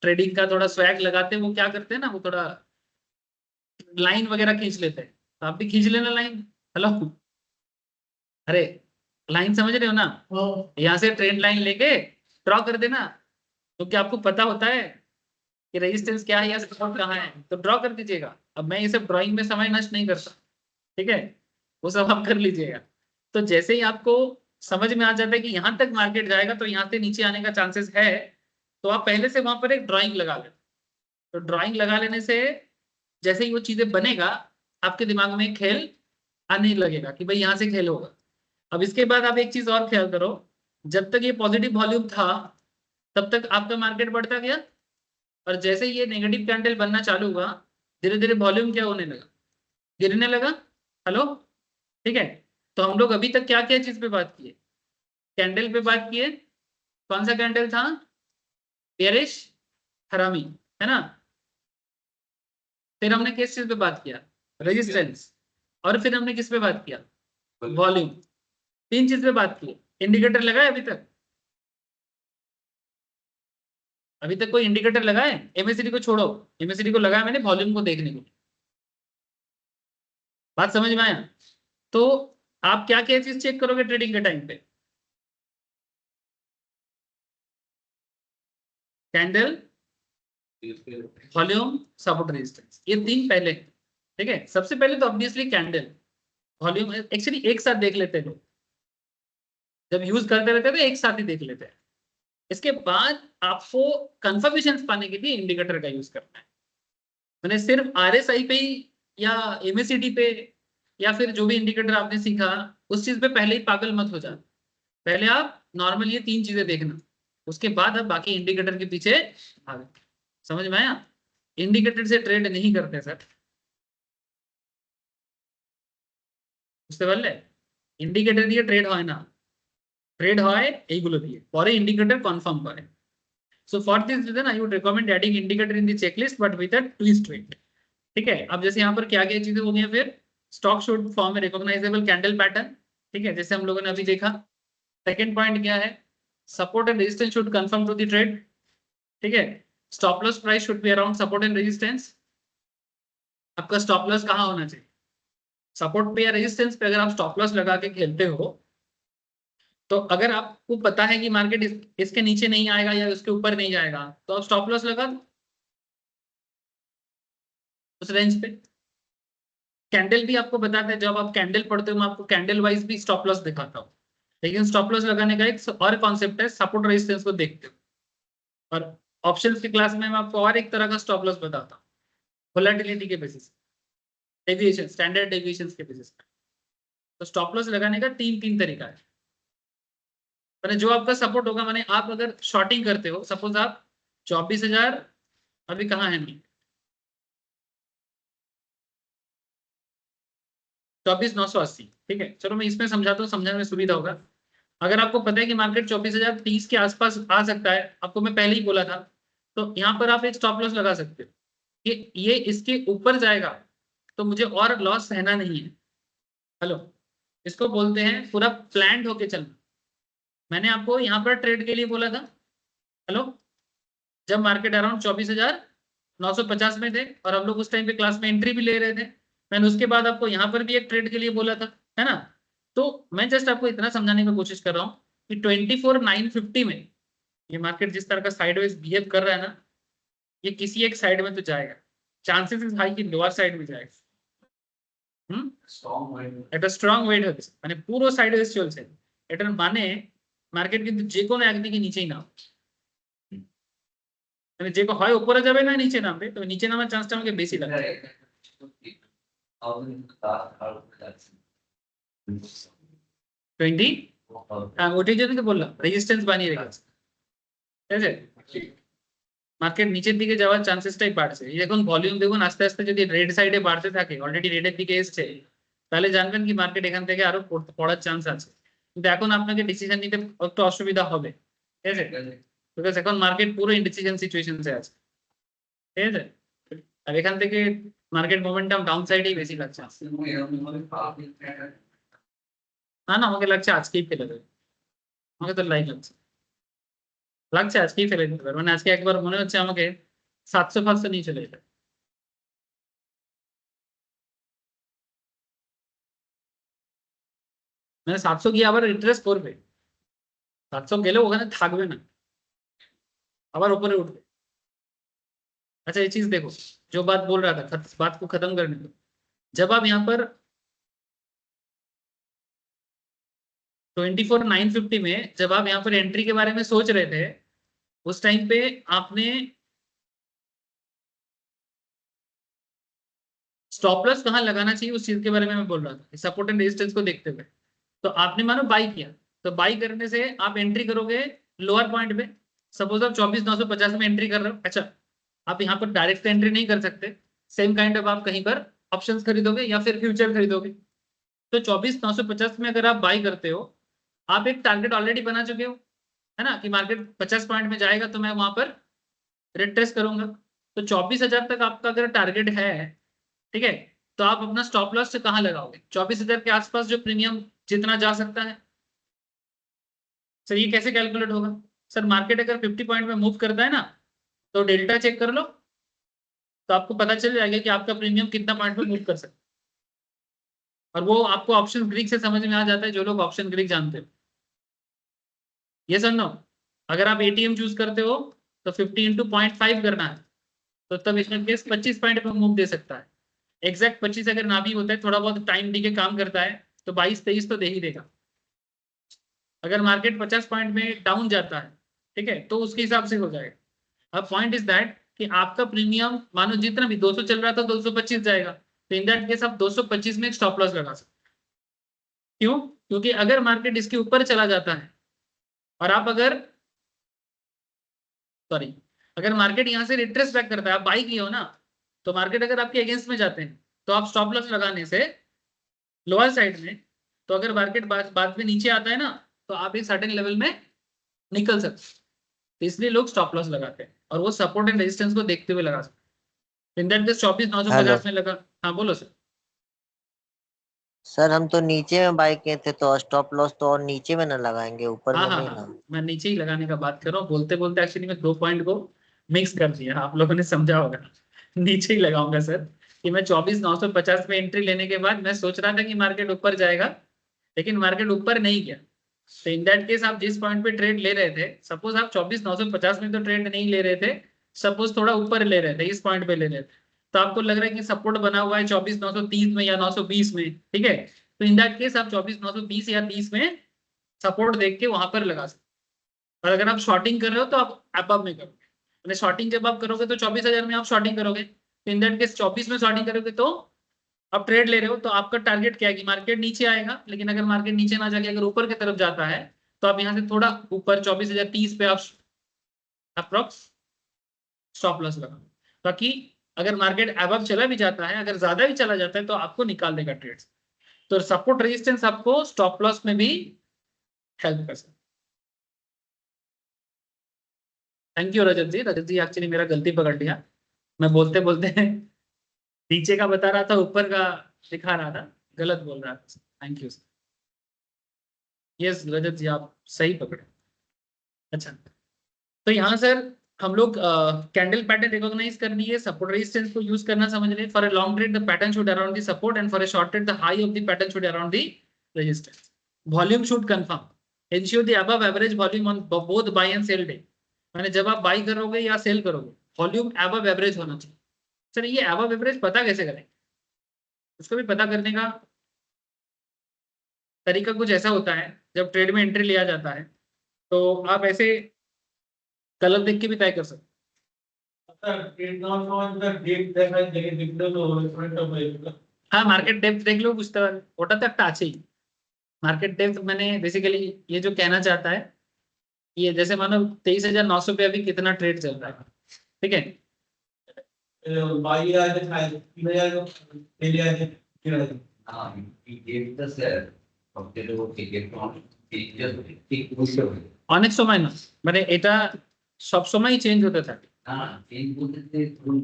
ट्रेडिंग का थोड़ा स्वैग लगाते हैं, वो क्या करते हैं ना, वो थोड़ा लाइन वगैरह खींच लेते हैं। तो आप भी खींच लेना लाइन। हेलो, अरे लाइन समझ रहे हो ना, यहाँ से ट्रेंड लाइन लेके ड्रॉ कर देना। क्योंकि आपको पता होता है कि रेजिस्टेंस क्या है या सपोर्ट कहाँ है, तो ड्रॉ कर दीजिएगा। अब मैं ये सब ड्राइंग में समय नष्ट नहीं करता, ठीक है, वो सब आप कर लीजिएगा। तो जैसे ही आपको समझ में आ जाता है कि यहाँ तक मार्केट जाएगा तो यहाँ से नीचे आने का चांसेस है, तो आप पहले से वहां पर एक ड्राइंग लगा लें। तो ड्राइंग लगा लेने से जैसे ही वो चीजें बनेगा, आपके दिमाग में खेल आने लगेगा कि भाई यहाँ से खेल होगा। अब इसके बाद आप एक चीज और ख्याल करो, जब तक ये पॉजिटिव वॉल्यूम था तब तक आपका मार्केट बढ़ता गया, और जैसे ही ये नेगेटिव कैंडल बनना चालू हुआ, धीरे धीरे वॉल्यूम क्या होने लगा, गिरने लगा। हेलो, ठीक है। तो हम लोग अभी तक क्या क्या चीज पे बात किए, कैंडल पे बात किए। कौन सा कैंडल था, बेरिश हरामी, है ना। फिर हमने किस चीज पे बात किया, रेजिस्टेंस, और फिर हमने किस पे बात किया, वॉल्यूम। 3 चीज पे बात की। इंडिकेटर लगाए अभी तक? अभी तक कोई इंडिकेटर लगाए? एमएसीडी को छोड़ो, एमएसीडी को लगाया मैंने वॉल्यूम को देखने को। बात समझ में आया? तो आप क्या क्या चीज चेक करोगे ट्रेडिंग के टाइम पे, कैंडल, वॉल्यूम, सपोर्ट, रेजिस्टेंस, ये 3 पहले। ठीक है, सबसे पहले तो ऑब्वियसली कैंडल, वॉल्यूम एक्चुअली एक साथ देख लेते हैं लोग, जब यूज करते रहते हैं तो एक साथ ही देख लेते हैं। इसके बाद आपको कंफर्मेशन पाने के लिए इंडिकेटर का यूज करना है। मैंने सिर्फ RSI पे ही या MACD पे या फिर जो भी इंडिकेटर आपने सीखा उस चीज पे पहले ही पागल मत हो जाना। पहले आप नॉर्मल ये 3 चीजें देखना, उसके बाद आप बाकी इंडिकेटर के पीछे भागो। समझ में आया? इंडिकेटर से ट्रेड नहीं करते सर, বুঝতে পারলে? ইন্ডিকেটর দিয়ে ট্রেড হয় না, ট্রেড হয় এইগুলো দিয়ে, পরে ইন্ডিকেটর কনফার্ম করে। So for this reason I would recommend adding indicator in the checklist but with a twist to it। ठीक है, अब जैसे यहाँ पर क्या क्या चीजें हो गई हैं, फिर stock should form A recognisable candle pattern. ठीक है, जैसे हम लोगों ने अभी देखा। सेकंड पॉइंट क्या है, support and resistance should confirm to the trade. ठीक है, stop loss price should be around support and resistance. आपका स्टॉप लॉस कहाँ होना चाहिए? सपोर्ट पे या रेजिस्टेंस पे। अगर आप स्टॉप लॉस लगा के खेलते हो तो अगर आपको पता है कि मार्केट इसके नीचे नहीं आएगा या उसके ऊपर नहीं जाएगा तो आप स्टॉप लॉस लगा दो उस रेंज पे। कैंडल भी आपको बताता है, जब आप कैंडल पढ़ते हो मैं आपको कैंडल वाइज भी स्टॉप लॉस दिखाता हूँ, लेकिन स्टॉप लॉस लगाने का एक और कॉन्सेप्ट है, सपोर्ट रेजिस्टेंस को देखते हो। और ऑप्शंस की क्लास में मैं आपको और एक तरह का स्टॉप लॉस बताता हूँ, वोलेटिलिटी के बेसिस, डेविएशन, स्टैंडर्ड डेविएशन के बेसिस पे। तो स्टॉप लॉस लगाने का तीन तरीका है। मैंने जो आपका सपोर्ट होगा, माने आप अगर शॉर्टिंग करते हो, सपोज आप 24,000 अभी कहाँ है, नहीं 24,980। ठीक है, चलो मैं इसमें समझाता हूँ, समझाने में सुविधा होगा। अगर आपको पता है कि मार्केट 24,030 के आसपास आ सकता है, आपको मैं पहले ही बोला था, तो यहाँ पर आप एक स्टॉप लॉस लगा सकते हो कि ये इसके ऊपर जाएगा तो मुझे और लॉस सहना नहीं है। हेलो, इसको बोलते हैं पूरा प्लान्ड होके चलना। मैंने आपको यहाँ पर ट्रेड के लिए बोला था, हेलो, जब मार्केट अराउंड 24,950 में थे और हम लोग उस टाइम पे क्लास में एंट्री भी ले रहे थे, मैंने उसके बाद आपको यहाँ पर भी एक ट्रेड के लिए बोला था, है ना? तो मैं जस्ट आपको इतना समझाने की कोशिश कर रहा हूँ कि 24,950 में ये मार्केट जिस तरह का साइडवेज बिहेव कर रहा है ना, ये किसी एक साइड में तो जाएगा, चांसेस इज हाई कि लोअर साइड में जाएगा। এটা স্ট্রং ওয়েট হবে, মানে পুরো সাইডওয়েজ চলছে, এটার মানে মার্কেট কিন্তু যে কোনো একদিকে নিচেই নামবে, মানে যে হয় উপরে যাবে না নিচে নামবে, তবে নিচে নামার চান্সটা আমাকে বেশি লাগে। 20 হ্যাঁ, ওইটাই জন্য তো বললাম রেজিস্ট্যান্স বানিয়ে রেখেছে। ঠিক আছে, মার্কেট নিচের দিকে যাওয়ার চান্সেসটাই বাড়ছে। এই দেখুন ভলিউম দেখুন আস্তে আস্তে যদি রেড সাইডে বাড়তে থাকে, অলরেডি রেডের দিকে এসছে, তাহলে জানবেন কি মার্কেট এখান থেকে আরো পড়ার চান্স আছে। কিন্তু এখন আপনাকে ডিসিশন নিতে একটু অসুবিধা হবে, ঠিক আছে, বিকজ এখন মার্কেট পুরো ইনডিসিশন সিচুয়েশনসে আছে। ঠিক আছে, আর এখান থেকে মার্কেট মোমেন্টাম ডাউন সাইডেই বেশি লাগছে। না না, আমাকে লাগছে আজকেই ফেলে দেবে, আমাকে তো লাগছে আজকেই ফেলে দিতে পারবে, মানে আজকে একবার মনে হচ্ছে আমাকে 700-500 নিয়ে চলে যেতে, মানে 700 গিয়ে আবার রিট্রেস করবে, 700 গেলে ওখানে থাকবে না, আবার ऊपर उठবে। अच्छा ये चीज देखो, जो बात बोल रहा था, बात को खत्म करने दो। जब आप यहाँ पर 24,950 में जब आप यहाँ पर एंट्री के बारे में सोच रहे थे, उस टाइम पे आपने स्टॉप लॉस कहाँ लगाना चाहिए उस चीज के बारे में मैं बोल रहा था, सपोर्ट एंड रेजिस्टेंस को देखते हुए। तो आपने मानो बाई किया, तो बाई करने से आप एंट्री करोगे लोअर पॉइंट पे। सपोज आप 24,950 में एंट्री कर रहे हो, अच्छा आप यहाँ पर डायरेक्ट एंट्री नहीं कर सकते, सेम काइंड ऑफ आप कहीं पर ऑप्शंस खरीदोगे या फिर फ्यूचर खरीदोगे। तो 24,950 में अगर आप बाई करते हो, आप एक टारगेट ऑलरेडी बना चुके हो, है ना, कि मार्केट 50 पॉइंट में जाएगा तो मैं वहां पर रिट्रेस करूंगा। तो 24,000 तक आपका अगर टारगेट है, ठीक है, तो आप अपना स्टॉप लॉस से कहाँ लगाओगे? 24,000 के आसपास जो प्रीमियम जितना जा सकता है। सर ये कैसे कैलकुलेट होगा? सर मार्केट अगर 50 पॉइंट में मूव करता है ना, तो डेल्टा चेक कर लो, तो आपको पता चल जाएगा कि आपका प्रीमियम कितना पॉइंट में मूव कर सकता है। और वो आपको ऑप्शन ग्रीक से समझ में आ जाता है, जो लोग ऑप्शन ग्रीक जानते हो। ये सर नो, अगर आप एटीएम चूज करते हो तो 50 × 0.5 करना है, तो तब इसमें केस 25 पॉइंट पे मूव दे सकता है। एग्जैक्ट 25 अगर ना भी होता है, थोड़ा बहुत टाइम डी के काम करता है, तो 22-23 तो दे ही देगा। अगर मार्केट 50 पॉइंट में डाउन जाता है, ठीक है, तो उसके हिसाब से हो जाएगा। अब पॉइंट इज दैट कि आपका प्रीमियम मानो जितना भी 200 चल रहा था 225 जाएगा, तो इन दैट केस आप 225 में एक स्टॉप लॉस लगा सकते। क्यों? क्योंकि अगर मार्केट इसके ऊपर चला जाता है और आप अगर सॉरी अगर मार्केट यहाँ से रिट्रेस बैक करता है, आप बाई किए हो ना, तो मार्केट अगर आपके अगेंस्ट में जाते हैं तो आप स्टॉप लॉस लगाने से लोअर साइड में, तो अगर मार्केट बाद में नीचे आता है ना, तो आप एक सर्टेन लेवल में निकल सकते हैं। तो इसलिए लोग स्टॉप लॉस लगाते हैं और वो सपोर्ट एंड रेजिस्टेंस को देखते हुए लगा सकते हैं। इन दैट केस 24,950 में लगा। हाँ बोलो सर। सर हम तो नीचे में बाय किए थे, तो स्टॉप लॉस तो और नीचे में ना लगाएंगे, ऊपर हाँ में हाँ नहीं हाँ, ना। मैं नीचे ही लगाने का बात कर रहा हूँ। बोलते बोलते एक्चुअली मैं 2 पॉइंट को मिक्स कर दिया, आप लोगों ने समझा होगा। नीचे ही लगाऊंगा सर, कि मैं 24,950 में एंट्री लेने के बाद मैं सोच रहा था कि मार्केट ऊपर जाएगा, लेकिन मार्केट ऊपर नहीं गया। तो इन दैट केस आप जिस पॉइंट पे ट्रेड ले रहे थे, सपोज आप 24,950 में तो ट्रेड नहीं ले रहे थे, सपोज थोड़ा ऊपर ले रहे थे, इस पॉइंट पे ले रहे थे, तो आपको लग रहा है कि सपोर्ट बना हुआ है 24,930 में या 920 में, ठीक है, तो इन दैट केस आप 24,920 या 30 में सपोर्ट देख के वहां पर लगा सकते। और अगर आप शॉर्टिंग कर रहे हो तो आप अबव में करोगे, शॉर्टिंग जब आप करोगे तो 24,000 में आप शॉर्टिंग करोगे, तो इन दैट केस 24 में शॉर्टिंग करोगे तो आप ट्रेड ले रहे हो, तो आपका टारगेट क्या है कि मार्केट नीचे आएगा, लेकिन अगर मार्केट नीचे ना जाके अगर ऊपर की तरफ जाता है, तो आप यहाँ से थोड़ा ऊपर 24,030 पे आप अप्रोक्स स्टॉप लॉस लगा, ताकि अगर मार्केट अबव चला भी जाता है, अगर ज्यादा भी चला जाता है, तो आपको निकाल देगा ट्रेड। तो सपोर्ट रेजिस्टेंस आपको स्टॉप लॉस में भी हेल्प कर सकता है। Thank you Rajat ji. Rajat ji actually मेरा गलती पकड़ लिया, मैं बोलते बोलते नीचे का बता रहा था, ऊपर का दिखा रहा था, गलत बोल रहा था। Thank you sir. यस रजत जी आप सही पकड़े। अच्छा, तो यहाँ सर हम लोग कैंडल पैटर्न रिकॉग्नाइज कर लिए, सपोर्ट रेजिस्टेंस को यूज करना समझ लिए। For a long trade the pattern should around the support and for a short trade the high of the pattern should around the resistance. Volume should confirm ensure the above average volume on both buy and sell day. मैंने जब आप by करोगे या cell करोगे, volume above average होना चाहिए। Sir ये above average पता कैसे करें? उसको भी पता करने का तरीका कुछ ऐसा होता है, जब ट्रेड में एंट्री लिया जाता है तो आप ऐसे कलर देख के भी तय कर सकते हैं। हाँ मार्केट डेप्थ देख लो, বুঝতে পারবে ওটা তো একটা আছেই। मार्केट डेप्थ मैंने बेसिकली ये जो कहना चाहता है, ये जैसे मानो 23,900 पे अभी कितना ट्रेड चल रहा है, ठीक है, हाँ, he gave the share of the low ticket on just বুঝতে হবে। অনেক সময় না, মানে এটা সব সময় চেঞ্জ হতে থাকে। না এই বলতে ধরুন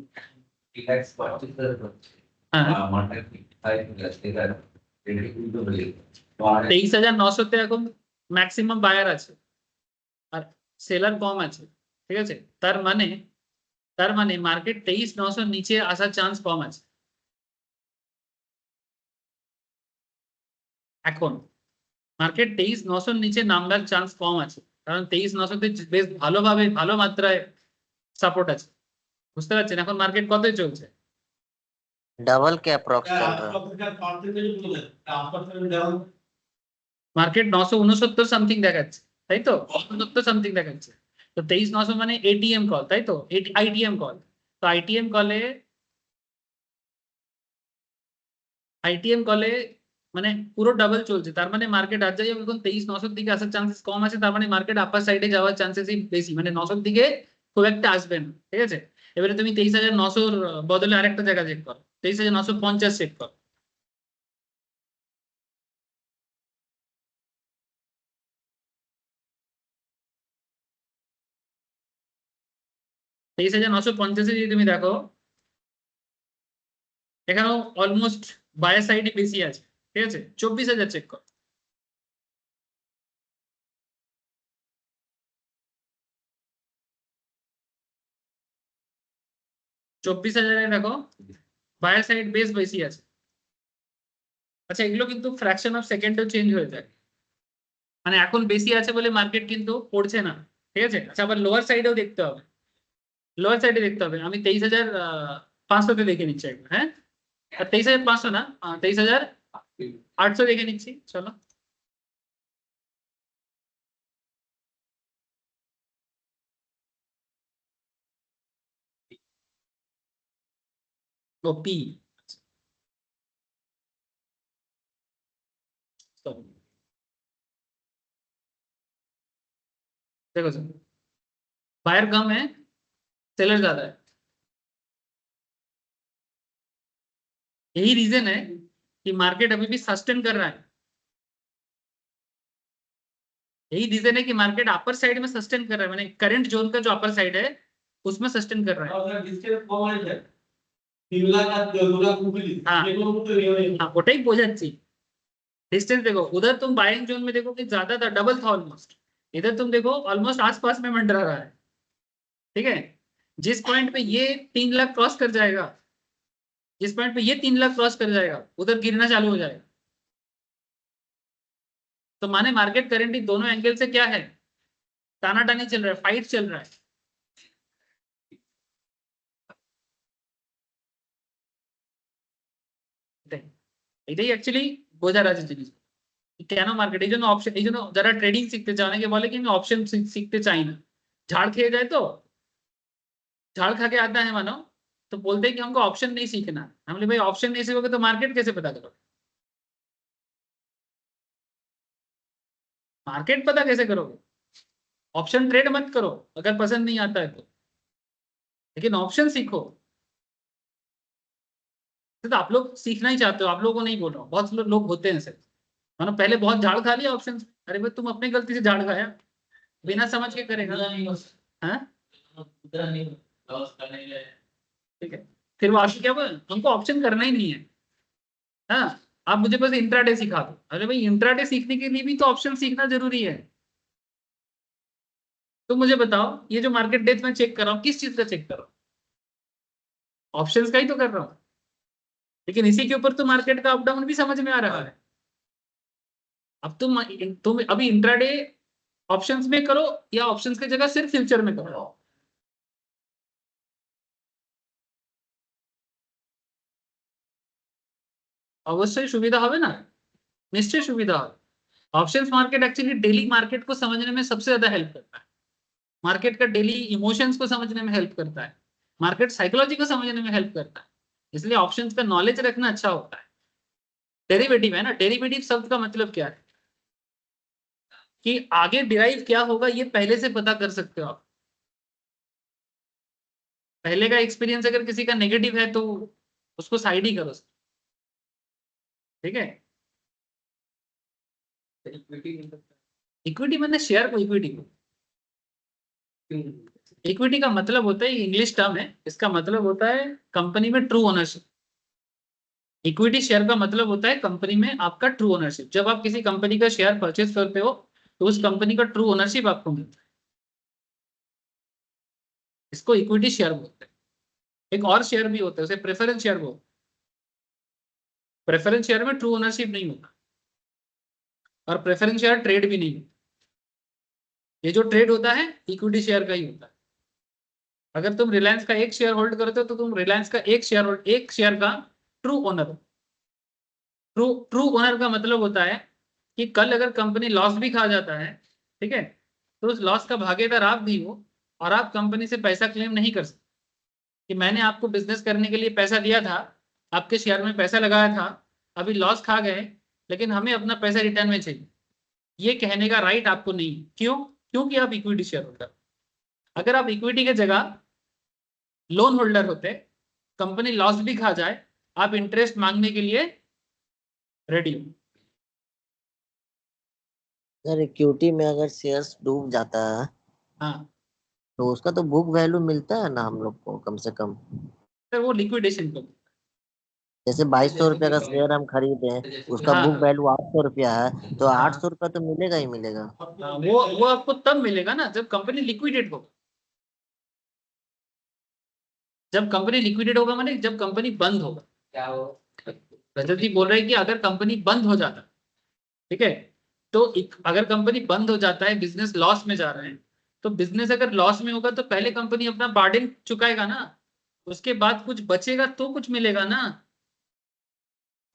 রিল্যাক্স পারচেজার হচ্ছে হ্যাঁ মার্কেট হাই যাচ্ছে তার রেডি কিন্তু হয়ে 23,900 তে এখন ম্যাক্সিমাম বায়ার আছে আর সেলার কম আছে, ঠিক আছে, তার মানে মার্কেট 23,900 নিচে আসার চান্স কম আছে এখন। মার্কেট 23,900 নিচে নামবার চান্স কম আছে, কারণ 23,900 তে বেশ ভালোভাবে ভালো মাত্রায় সাপোর্ট আছে। বুঝতে পারছেন এখন মার্কেট কত চলছে? डबल के अप्रोक्स चल रहा है। মার্কেট 969 সামথিং দেখাচ্ছে, তাই তো 69 সামথিং দেখাচ্ছে। তো 23,900 মানে এটিএম কল, তাই তো, আইটিএম কল। তো আইটিএম কলে মানে পুরো ডাবল চলছে, তার মানে মার্কেট আজ যাই এখন 23,900 দিকে আসার চান্সেস কম আছে, তার মানে মার্কেট আপার সাইডে যাওয়ার চান্সেসই বেশি, মানে 900 দিকে খুব একটা আসবে না, ঠিক আছে। এবারে তুমি 23,900 বদলে আরেকটা জায়গা চেক করো, 23,950 চেক করো। 23,950 যদি তুমি দেখো, এখানেও অলমোস্ট বায়ার সাইডে বেশি আছে, ঠিক আছে। 24,000 চেক করো, 24,000 দেখো বায়ার সাইড বেশ বেশি আছে। আচ্ছা এগুলো কিন্তু ফ্র্যাকশন অফ সেকেন্ডেও চেঞ্জ হয়ে যায়, মানে এখন বেশি আছে বলে মার্কেট কিন্তু পড়ছে না, ঠিক আছে। আচ্ছা আবার লোয়ার সাইডেও দেখতে হবে, লোয়ার সাইডে দেখতে হবে। আমি 23,500 তে দেখে নিচ্ছি একবার, হ্যাঁ 23,500 না, 23,800 দেখে নিচ্ছি, চলো। वो पी, देखो सर, बायर कम है, सेलर ज्यादा है। यही रीजन है कि मार्केट अभी भी सस्टेन कर रहा है। यही रीजन है कि मार्केट अपर साइड में सस्टेन कर रहा है, मैंने करंट जोन का जो अपर साइड है उसमें सस्टेन कर रहा है। और डिस्टेंस बहुत है 3 लाख 2 लाख रुपए हाँ। ये तो नहीं हाँ, ওটাই বোঝাচ্ছি। डिस्टेंस देखो, उधर तुम बाइंग जोन में देखो कि ज्यादा था, डबल था ऑलमोस्ट। इधर तुम देखो ऑलमोस्ट आसपास में मंडरा रहा है। ठीक है, जिस पॉइंट पे ये 3 लाख क्रॉस कर जाएगा, जिस पॉइंट पे ये 3 लाख क्रॉस कर जाएगा, उधर गिरना चालू हो जाएगा। तो माने मार्केट करेंटली दोनों एंगल से क्या है, टानाटानी चल रहा है, फाइट चल रहा है। এটাই অ্যাকচুয়ালি বোঝার আছে জিনিস, কেন মার্কেট এই জন্য অপশন, এই জন্য যারা ট্রেডিং শিখতে চায় অনেকে বলে কি আমি অপশন শিখতে চাই না, झाड़ খেয়ে যায় तो, झाड़ खा के आता है मानो, तो बोलते हैं कि हमको ऑप्शन नहीं सीखना। हम बोले भाई ऑप्शन नहीं सीखोगे तो मार्केट कैसे पता करोगे, मार्केट पता कैसे करोगे? ऑप्शन ट्रेड मत करो अगर पसंद नहीं आता है तो, लेकिन ऑप्शन सीखो। तो आप लोग सीखना ही चाहते हो, आप लोगों को नहीं बोल रहा हूँ, बहुत लोग होते हैं सर, मानो पहले बहुत झाड़ खा लिया ऑप्शन। अरे भाई तुम अपनी गलती से झाड़ खाया, बिना समझ के करेगा। हाँ? ठीक है, फिर वो आपको क्या बोल, हमको ऑप्शन करना ही नहीं है। हाँ, आप मुझे बस इंट्राडे सिखा दो। अरे भाई इंट्राडे सीखने के लिए भी तो ऑप्शन सीखना जरूरी है। तो मुझे बताओ, ये जो मार्केट डेप्थ में चेक कर रहा हूँ, किस चीज का चेक कर रहा हूँ? ऑप्शंस का ही तो कर रहा हूँ, लेकिन इसी के ऊपर तो मार्केट का अप डाउन भी समझ में आ रहा है। अब तुम अभी इंट्राडे ऑप्शंस में करो या ऑप्शंस की जगह सिर्फ फ्यूचर में करो, অবশ্যই সুবিধা হবে না, निश्चय सुविधा হবে। Options market actually daily market को समझने में सबसे ज्यादा हेल्प करता है, मार्केट का डेली इमोशंस को समझने में हेल्प करता है, मार्केट साइकोलॉजी को समझने में हेल्प करता है। इसलिए ऑप्शंस का नॉलेज रखना अच्छा होता है। डेरिवेटिव है ना, डेरिवेटिव शब्द का मतलब क्या है कि आगे डिराइव क्या होगा ये पहले से पता कर सकते हो आप। पहले का एक्सपीरियंस अगर किसी का नेगेटिव है तो उसको साइड ही करो, ठीक है। इक्विटी मैंने शेयर को, इक्विटी का मतलब होता है, इंग्लिश टर्म है, इसका मतलब होता है कंपनी में ट्रू ओनरशिप। इक्विटी शेयर का मतलब होता है कंपनी में आपका ट्रू ओनरशिप। जब आप किसी कंपनी का शेयर परचेज करते हो तो उस कंपनी का ट्रू ओनरशिप आपको मिलता है, इसको इक्विटी शेयर बोलते हैं। एक और शेयर भी होता है, उसे प्रेफरेंस शेयर बोलते हैं। प्रेफरेंस शेयर में ट्रू ओनरशिप नहीं होता और प्रेफरेंस शेयर ट्रेड भी नहीं होता। ये जो ट्रेड होता है इक्विटी शेयर का ही होता है। अगर तुम रिलायंस का एक शेयर होल्ड करते हो तो तुम रिलायंस का एक शेयर का ट्रू ओनर हो। ट्रू ओनर का मतलब होता है कि कल अगर कंपनी लॉस भी खा जाता है, ठीक है, तो उस लॉस का भागीदार आप भी हो और आप कंपनी से पैसा क्लेम नहीं कर सकते कि मैंने आपको बिजनेस करने के लिए पैसा दिया था, आपके शेयर में पैसा लगाया था, अभी लॉस खा गए, लेकिन हमें अपना पैसा रिटर्न में चाहिए, ये कहने का राइट आपको नहीं। क्यों? क्योंकि आप इक्विटी शेयर होल्डर। अगर आप इक्विटी की जगह लोन होल्डर होते, कंपनी लॉस भी खा जाए, आप इंटरेस्ट मांगने के लिए रेडी हो। सर इक्विटी में अगर शेयर्स डूब जाता है हाँ तो उसका तो बुक वैल्यू मिलता है ना हम लोग को कम से कम। सर, वो लिक्विडेशन को, जैसे 2200 रुपया का शेयर हम खरीदे हैं, उसका हाँ, बुक वैल्यू 800 रुपया है, तो 800 रुपया तो मिलेगा ही मिलेगा। हाँ, वो आपको तब मिलेगा ना जब कंपनी लिक्विडेट होगा। जब कंपनी लिक्विडेट होगा माने जब कंपनी बंद होगा। क्या हो, रजत जी बोल रहे हैं कि अगर कंपनी बंद हो जाता, ठीक है, तो अगर कंपनी बंद हो जाता है, बिजनेस लॉस में जा रहे हैं, तो बिजनेस अगर लॉस में होगा तो पहले कंपनी अपना बार्डन चुकाएगा ना, उसके बाद कुछ बचेगा तो कुछ मिलेगा ना।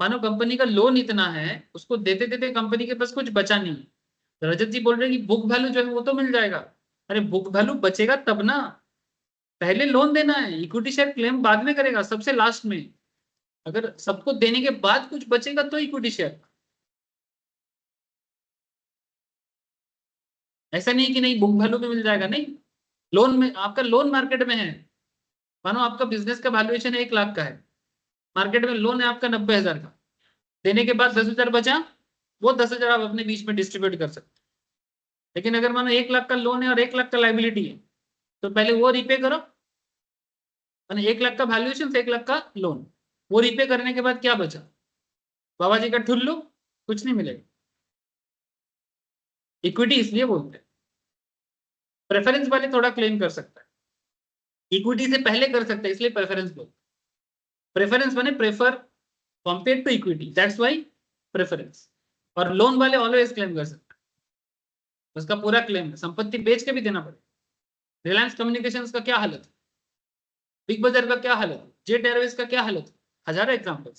मानो कंपनी का लोन इतना है, उसको देते देते कंपनी के पास कुछ बचा नहीं है, रजत जी बोल रहे हैं कि बुक वैल्यू जो है वो तो मिल जाएगा। अरे बुक वैल्यू बचेगा तब ना, पहले लोन देना है, इक्विटी शेयर क्लेम बाद में करेगा, सबसे लास्ट में। अगर सबको देने के बाद कुछ बचेगा तो इक्विटी शेयर। ऐसा नहीं कि नहीं बुक वैल्यू में मिल जाएगा, नहीं। लोन में आपका लोन मार्केट में है, मानो आपका बिजनेस का वैल्यूएशन 1 लाख का है, मार्केट में लोन है आपका 90,000 का, देने के बाद 10,000 बचा, वो 10,000 आप अपने बीच में डिस्ट्रीब्यूट कर सकते। लेकिन अगर मानो 1 लाख का लोन है और 1 लाख का लाइबिलिटी है, तो पहले वो रिपे करो, मानो 1 लाख का वैल्यूएशन से 1 लाख का लोन, वो रिपे करने के बाद क्या बचा, बाबा जी का ठुल्लू, कुछ नहीं मिलेगा। इक्विटी इसलिए बोलते हैं। प्रेफरेंस वाले थोड़ा क्लेम कर सकता है, इक्विटी से पहले कर सकता है, इसलिए प्रेफरेंस बोलते हैं। प्रेफरेंस माने prefer compare to equity, that's why preference. और लोन वाले ऑलवेज क्लेम कर सकते हैं, उसका पूरा क्लेम है, संपत्ति बेच के भी देना पड़ेगा। रिलायंस कम्युनिकेशंस का क्या हालत है, बिग बाजार का क्या हालत है, जेट एयरवेज का क्या हालत है, हजारों एग्जाम्पल्स।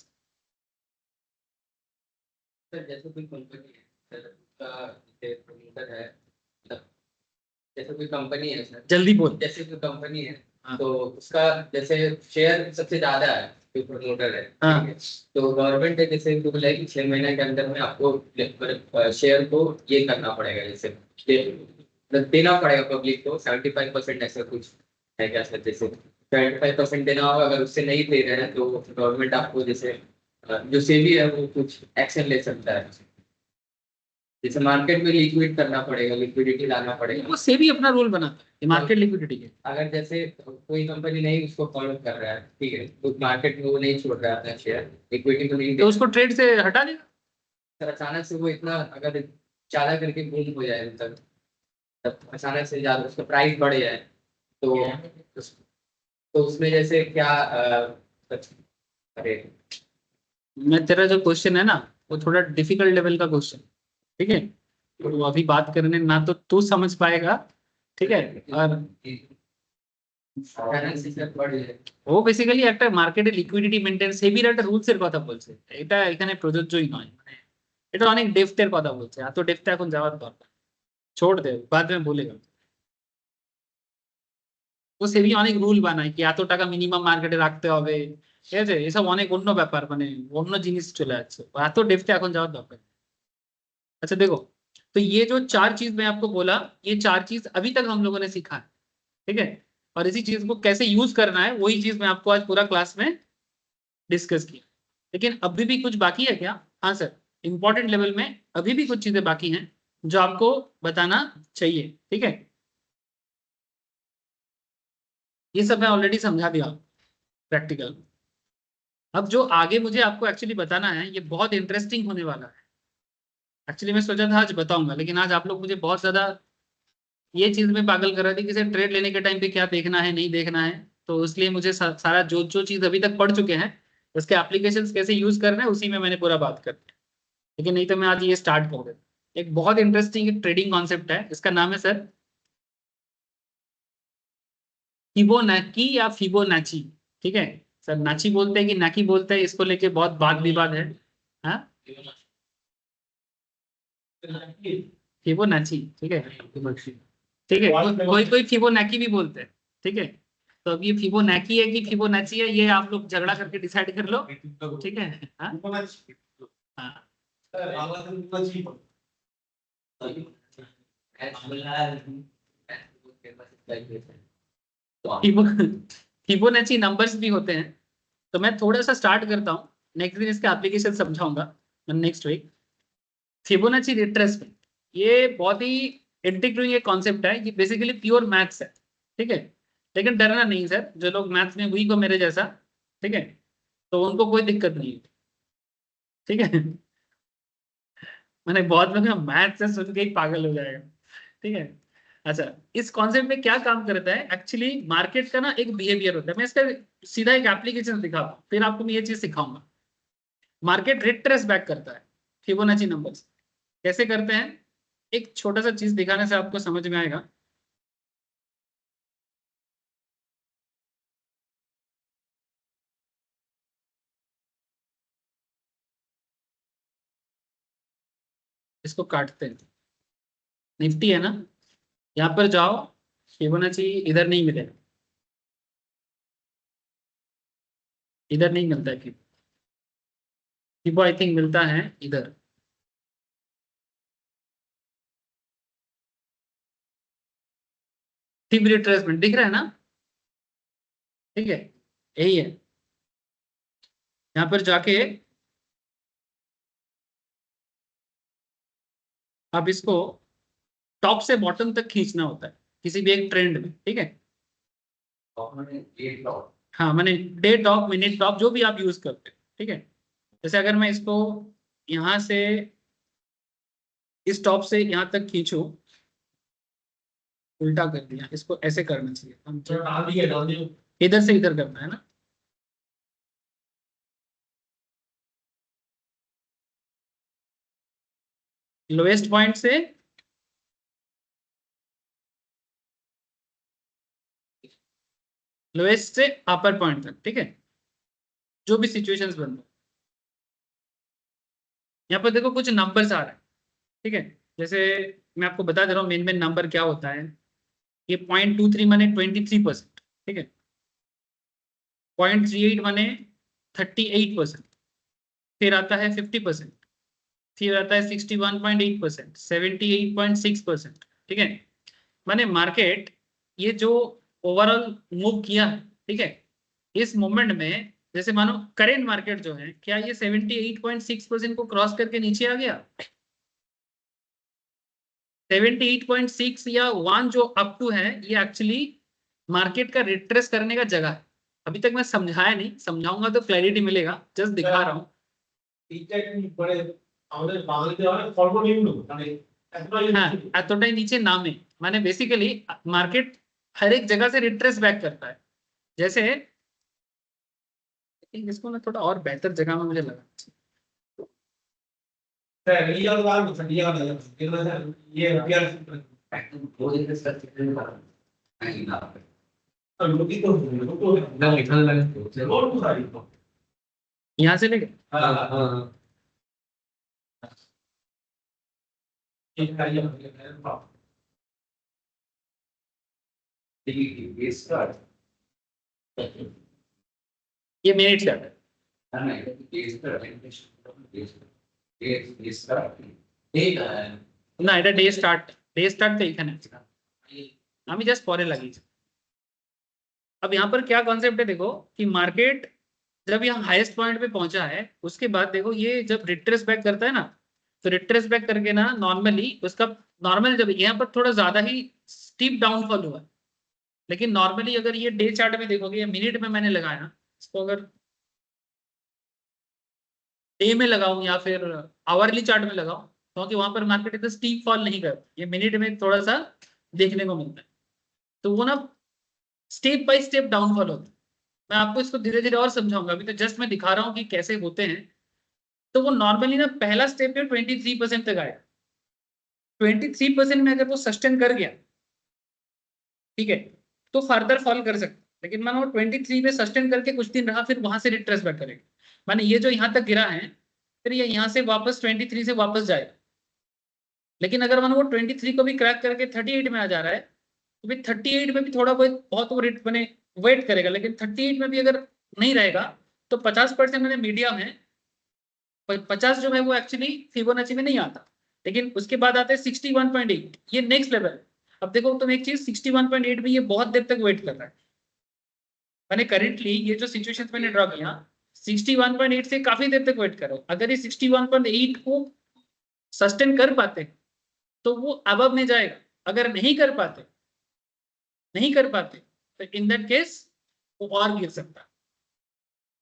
सर जैसे कोई कंपनी है सर, उसका जैसे प्रमोटर है, मतलब जैसे कोई कंपनी है सर, जल्दी बोल। जैसे कोई कंपनी है हाँ। तो उसका जैसे शेयर सबसे ज्यादा है जो प्रमोटर है, हाँ। ठीक है? तो गवर्नमेंट है जैसे उनको बोला है कि 6 महीने के अंदर में आपको शेयर को ये करना पड़ेगा, जैसे मतलब देना पड़ेगा पब्लिक को 75%, ऐसा कुछ है क्या सर? जैसे 75% देना होगा, अगर उससे नहीं दे रहे हैं तो गवर्नमेंट आपको जैसे जो सेबी है वो कुछ एक्शन ले सकता है, जैसे मार्केट में लिक्विड करना पड़ेगा, लिक्विडिटी लाना पड़ेगा। वो सेबी अपना रूल बनाता है मार्केट लिक्विडिटी के। अगर जैसे कोई कंपनी नहीं उसको फॉलो कर रहा है, ठीक है, तो मार्केट में वो नहीं छोड़ रहा था शेयर, इक्विटी को नहीं दे तो उसको ट्रेड से हटा देगा। सर, अचानक से वो इतना अगर ज्यादा करके बूम हो जाए, मतलब तब अचानक से ज्यादा उसका प्राइस बढ़ जाए, तो उसमें जैसे क्या अरे मैं तेरा जो क्वेश्चन है ना, वो थोड़ा डिफिकल्ट लेवल का क्वेश्चन, ठीक है, तो अभी बात करने ना तो तू समझ पाएगा, ठीक है। और अचानक से सर बढ़ जाए, ও বেসিক্যালি একটা মার্কেটে লিকুইডিটি মেইনটেইন সেবির একটা রুলস এর কথা বলছে, এটা এখানে প্রযোজ্যই নয়, মানে এটা অনেক ডেপথের কথা বলছে, এত ডেপথে এখন যাওয়ার দরকার, ছোড় দে বাদ में ভুলেगा। ও সেবি অনেক রুল বানায় কি এত টাকা মিনিমাম মার্কেটে রাখতে হবে, ঠিক আছে, এসব অনেক অন্য ব্যাপার, মানে অন্য জিনিস চলে যাচ্ছে, এত ডেপথে এখন যাওয়ার দরকার। अच्छा देखो, तो ये जो 4 चीज मैं आपको बोला, ये 4 चीज अभी तक हम लोगों ने सीखा है, ठीक है, और इसी चीज को कैसे यूज करना है वही चीज मैं आपको आज पूरा क्लास में डिस्कस किया। लेकिन अभी भी कुछ बाकी है क्या? हाँ सर, इंपॉर्टेंट लेवल में अभी भी कुछ चीजें बाकी हैं जो आपको बताना चाहिए, ठीक है। ये सब मैं ऑलरेडी समझा दिया प्रैक्टिकल। अब जो आगे मुझे आपको एक्चुअली बताना है ये बहुत इंटरेस्टिंग होने वाला है। एक्चुअली मैं सोचा था आज बताऊंगा, लेकिन आज आप लोग मुझे बहुत ज्यादा ये चीज में पागल कर रहे थे कि सर ट्रेड लेने के टाइम पे क्या देखना है नहीं देखना है, तो इसलिए मुझे सारा जो जो चीज अभी तक पढ़ चुके हैं उसके एप्लीकेशंस कैसे यूज करना है उसी में मैंने पूरा बात कर दिया। लेकिन नहीं तो मैं आज ये स्टार्ट कर देता। एक बहुत इंटरेस्टिंग ट्रेडिंग कॉन्सेप्ट है, इसका नाम है सर फिबोनाची या फिबोनाची, ठीक है। सर नाची बोलते हैं कि नाकी बोलते हैं, इसको लेके बहुत वाद विवाद है। हाँ, फिबोनाची, ठीक है, ठीक है, कोई कोई फिबोनाची भी बोलते हैं, ठीक है। तो अब ये फिबोनाची है कि फिबोनाची है, ये आप लोग झगड़ा करके डिसाइड कर लो, ठीक है। हाँ हाँ, फिबोनाची नंबर्स भी होते हैं। तो मैं थोड़ा सा स्टार्ट करता हूँ, नेक्स्ट दिन इसका एप्लीकेशन समझाऊंगा नेक्स्ट वीक। फिबोनाची रिट्रेसमेंट ये बहुत ही इंट्रिग्विंग एक कॉन्सेप्ट है, ये बेसिकली प्योर मैथ्स है, ठीक है। लेकिन डरना नहीं सर, जो लोग मैथ्स में वीक हो मेरे जैसा, ठीक है, तो उनको कोई दिक्कत नहीं है, ठीक है। मैंने बहुत लोग मैथ्स से सुन के ही पागल हो जाएगा, ठीक है। अच्छा, इस कॉन्सेप्ट में क्या काम करता है एक्चुअली, मार्केट का ना एक बिहेवियर होता है। मैं इसका सीधा एक एप्लीकेशन दिखाता हूँ, फिर आपको मैं ये चीज सिखाऊंगा। मार्केट रिट्रेस बैक करता है फिबोनाची नंबर्स। कैसे करते हैं, एक छोटा सा चीज दिखाने से आपको समझ में आएगा। इसको काटते हैं, निफ्टी है ना, यहाँ पर जाओ, फिबोनाची इधर नहीं मिलेगा, इधर नहीं मिलता है फिबो आई थिंक मिलता है इधर। फिब रिट्रेसमेंट दिख रहा है ना, ठीक है, यही है। यहाँ पर जाके अब इसको टॉप से बॉटम तक खींचना होता है किसी भी एक ट्रेंड में, ठीक है। हाँ मैंने डे टॉप, मिनट टॉप, जो भी आप यूज करते हैं, ठीक है। जैसे अगर मैं इसको यहाँ से इस टॉप से यहाँ तक खींचूं, उल्टा कर दिया, इसको ऐसे करना चाहिए, डाल दिए इधर से इधर करना है ना। लोएस्ट पॉइंट से लोएस्ट से अपर पॉइंट तक, ठीक है, जो भी सिचुएशंस बन रहे। यहाँ पर देखो कुछ नंबर्स आ रहे हैं, ठीक है। जैसे मैं आपको बता दे रहा हूँ मेन मेन नंबर क्या होता है। ये 0.23 माने 23%, ठीक है। 0.38 माने 38%, फिर आता है 50%, फिर आता है 61.8%, 78.6%, ठीक है। माने मार्केट ये जो ओवरऑल मूव किया है, ठीक है, इस मोमेंट में जैसे मानो करेंट मार्केट जो है, क्या ये 78.6% को क्रॉस करके नीचे आ गया? 78.6 या 1 जो अप टू है, ये एक्चुअली मार्केट का रिट्रेस करने का जगह है। अभी तक मैं समझाया नहीं, समझाऊंगा तो क्लैरिटी मिलेगा, जस्ट दिखा रहा हूँ। हाँ एतोटाई नीचे नाम है, माने बेसिकली मार्केट हर एक जगह से रिट्रेस बैक करता है। जैसे इसको ना थोड़ा और बेहतर जगह में मुझे लगा, यहाँ से लेके ये मिनट चार्ट है না, এটা ডে স্টার্ট তো এখানে আছে, আমি জাস্ট পরে লাগিয়েছি। अब यहाँ पर क्या कॉन्सेप्ट है देखो कि मार्केट जब यहाँ हाईएस्ट पॉइंट पे पहुंचा है, उसके बाद देखो ये जब रिट्रेस बैक करता है ना, तो रिट्रेस बैक करके ना नॉर्मली उसका नॉर्मल जब यहाँ पर थोड़ा ज्यादा ही स्टीप डाउनफॉल हुआ है, लेकिन नॉर्मली अगर ये डे चार्ट में देखोगे या मिनट में मैंने लगाया, इसको अगर डे में लगाऊं या फिर आवरली चार्ट में लगाऊं, क्योंकि वहां पर मार्केट इतना स्टीप फॉल नहीं करता, ये मिनट में थोड़ा सा देखने को मिलता है। तो वो ना स्टेप बाय स्टेप डाउनफॉल होता है। मैं आपको इसको धीरे धीरे और समझाऊंगा, अभी तो जस्ट मैं दिखा रहा हूँ कि कैसे होते हैं। तो वो नॉर्मली ना पहला स्टेप पे 23% तक आया, 23% में अगर वो सस्टेन कर गया, ठीक है, तो फर्दर फॉल कर सकता है। लेकिन मानो 23 पे सस्टेन करके कुछ दिन रहा, फिर वहां से रिट्रेस बैक करेगा। माने ये जो यहाँ तक गिरा है, फिर ये यहाँ से वापस 23 से वापस जाएगा। लेकिन अगर मानो वो 23 को भी क्रैक करके 38 में आ जा रहा है, तो फिर 38 में भी थोड़ा बहुत वो रेट बने वेट करेगा। लेकिन 38 में भी अगर नहीं रहेगा तो 50% मैंने मीडियम है, 50 जो है वो एक्चुअली फिबोनाची में नहीं आता। लेकिन उसके बाद आते हैं 61.8, ये नेक्स्ट लेवल है। अब देखो तुम एक चीज, 61.8 में ये बहुत देर तक वेट कर रहा है। मैंने करेंटली ये जो सिचुएशन मैंने ड्रॉ किया, 61.8 से काफी देर तक वेट करो। अगर ये 61.8 को सस्टेन कर पाते तो वो अबव में जाएगा, अगर नहीं कर पाते तो इन दैट केस वो और गिर सकता है।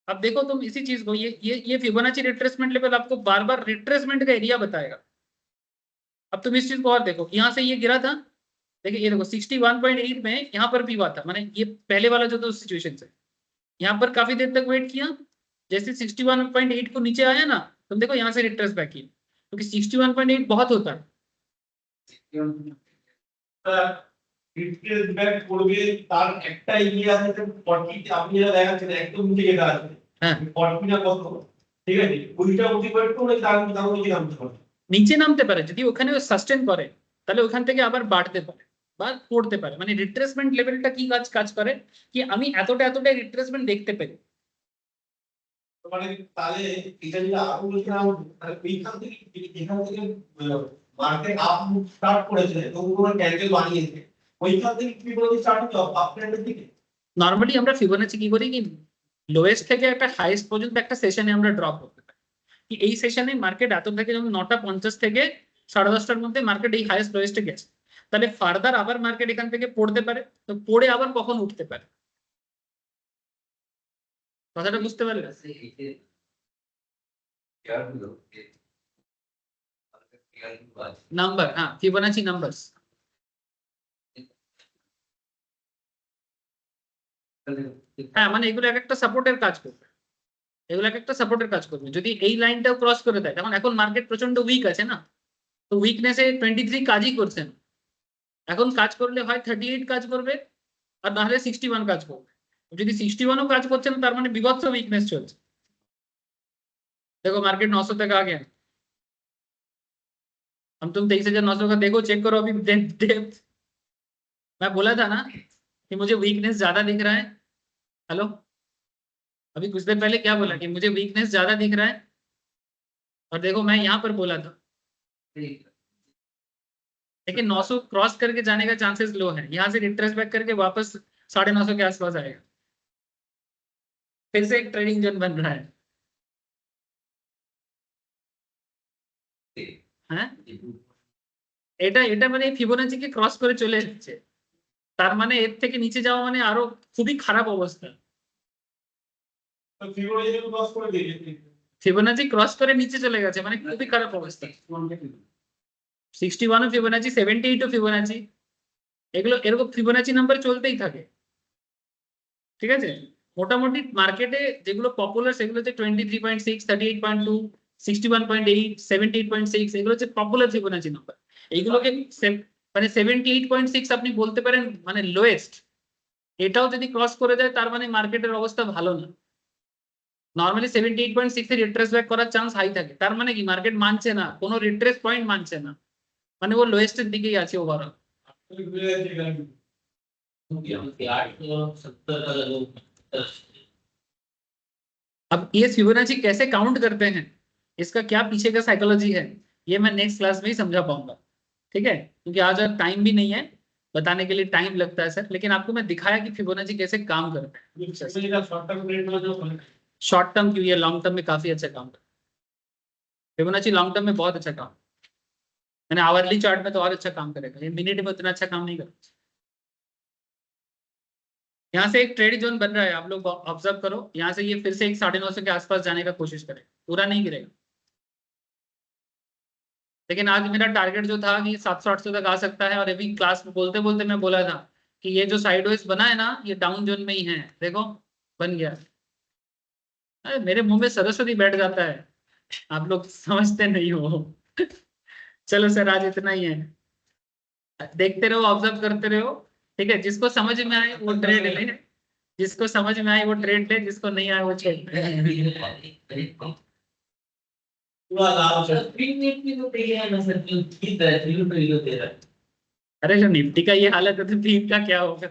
अब देखो तुम इसी चीज को, ये फिबोनाची रिट्रेसमेंट लेवल आपको बार बार रिट्रेसमेंट का एरिया बताएगा। अब तुम इस चीज को और देखो, यहाँ से ये गिरा था, देखिए ये देखो 61.8 में यहाँ पर भी हुआ था। माने ये पहले वाला जो तो सिचुएशन है, यहाँ पर काफी देर तक वेट किया, जैसे 61.8 को नीचे आया ना, तुम देखो यहाँ से रिट्रेस बैक किया, क्योंकि 61.8 बहुत होता है। রিট্রেস ব্যাক করবে তার একটা এরিয়া আছে 40, আপনি যেটা দেখাচ্ছেন একদম নিচে যেটা আছে, হ্যাঁ 40 না কত, ঠিক আছে, ওইটা অতিক্রম করে তার নিচে নামতে পারে, নিচে নামতে পারে। যদি ওখানে সাস্টেন করে তাহলে ওখান থেকে আবার বাড়তে পারে বা পড়তে পারে। মানে রিট্রেসমেন্ট লেভেলটা কি কাজ করে কি আমি এতটা রিট্রেসমেন্ট দেখতে পেরে, মানে তাহলে এটা যদি আরো বলছিলাম এইখান থেকে এখান থেকে মার্কেট আপ স্টার্ট করেছে তো পুরো ক্যান্ডেল বানিয়েছে ওইখান থেকে কি বলে স্টার্ট হতো আপ ট্রেন্ডের দিকে নরমালি আমরা ফিবোনাচি কি করি কি লোয়েস্ট থেকে একটা হাইস্ট পর্যন্ত একটা সেশনে আমরা ড্রপ করতে পারি কি এই সেশনে মার্কেট এত থেকে যেমন 9:50 থেকে 10:30টার মধ্যে মার্কেট এই হাইস্ট লোয়েস্টে গেছে তাহলে ফার্দার আবার মার্কেট এখান থেকে পড়তে পারে তো পড়ে আবার কখন উঠতে পারে কথাটা বুঝতে পারলে নাম্বার হ্যাঁ ফিবোনাচি নাম্বারস হ্যাঁ মানে এগুলো এক একটা সাপোর্টের কাজ করবে এগুলো এক একটা সাপোর্টের কাজ করবে যদি এই লাইনটাও ক্রস করে দেয় তখন এখন মার্কেট প্রচন্ড উইক আছে না তো উইকনেসে 23 কাজই করছে না এখন কাজ করলে হয় 38 কাজ করবে আর না হলে 61 কাজ করবে যদি 61ও काज করছে না তার মানে বিভৎস উইকনেস চলছে देखो मार्केट 900 तक आ गया हम तुम 23,900 का देखो चेक करो अभी डेप्थ मैं बोला था ना कि मुझे वीकनेस ज्यादा दिख रहा है हेलो अभी कुछ देर पहले क्या बोला कि मुझे वीकनेस ज्यादा दिख रहा है और देखो मैं यहाँ पर बोला था लेकिन 900 क्रॉस करके जाने का चांसेस लो है यहाँ से रिट्रेस बैक करके वापस 950 के आसपास आएगा फिर से एक ट्रेडिंग जोन बन रहा है হ্যাঁ এটা এটা মানে ফিবোনাচি কে ক্রস করে চলে যাচ্ছে তার মানে এর থেকে নিচে যাওয়া মানে আরো খুবই খারাপ অবস্থা তো ফিবোনাচি ক্রস করে দিয়েছে ফিবোনাচি ক্রস করে নিচে চলে গেছে মানে খুবই খারাপ অবস্থা 61 ও ফিবোনাচি 78 ও ফিবোনাচি এগুলো এরকম ফিবোনাচি নাম্বার চলতেই থাকে ঠিক আছে মোটামুটি মার্কেটে যেগুলো পপুলার সেগুলো হচ্ছে 23.6 38.2 61.8 78.6 এগুলো হচ্ছে পপুলার ফিবোনাচি নাম্বার এইগুলোকে মানে 78.6 আপনি বলতে পারেন মানে লোয়েস্ট এটাও যদি ক্রস করে যায় তার মানে মার্কেটের অবস্থা ভালো না নরমালি 78.6 এর রিট্রেস ব্যাক করার চান্স হাই থাকে তার মানে কি মার্কেট মানছে না কোনো রিট্রেস পয়েন্ট মানছে না মানে ও লোয়েস্টের দিকেই আছে ওভারঅল अब ये फिबोनाची कैसे काउंट करते हैं इसका क्या पीछे का साइकोलॉजी है ये मैं नेक्स्ट क्लास में ही समझा पाऊंगा ठीक है क्योंकि आज टाइम भी नहीं है बताने के लिए टाइम लगता है सर लेकिन आपको मैं दिखाया कि फिबोनाची कैसे काम करता है शॉर्ट टर्म की है लॉन्ग टर्म में काफी अच्छा काम करता है फिबोनाची लॉन्ग टर्म में बहुत अच्छा काम मैंने आवरली चार्ट में तो और अच्छा काम करेगा ये मिनट में उतना अच्छा काम नहीं करेगा यहाँ से एक ट्रेड जोन बन रहा है आप लोग ऑब्जर्व करो यहाँ से ये फिर से एक 950 के आसपास जाने का कोशिश करें पूरा नहीं गिरेगा लेकिन आज मेरा टारगेट जो था कि 700-800 तक आ सकता है और अभी क्लास में बोलते बोलते मैं बोला था कि ये जो साइडवेज बना है ना ये डाउन जोन में ही है देखो बन गया अरे मेरे मुंह में सरस्वती बैठ जाता है आप लोग समझते नहीं हो चलो सर आज इतना ही है देखते रहो ऑब्जर्व करते रहो ठीक है जिसको समझ में आए वो ट्रेड ले जिसको समझ में आए वो ट्रेड ले जिसको नहीं आए वो छोड़ अरे जो निफ्टी का ये हालत है तो भीम का क्या होगा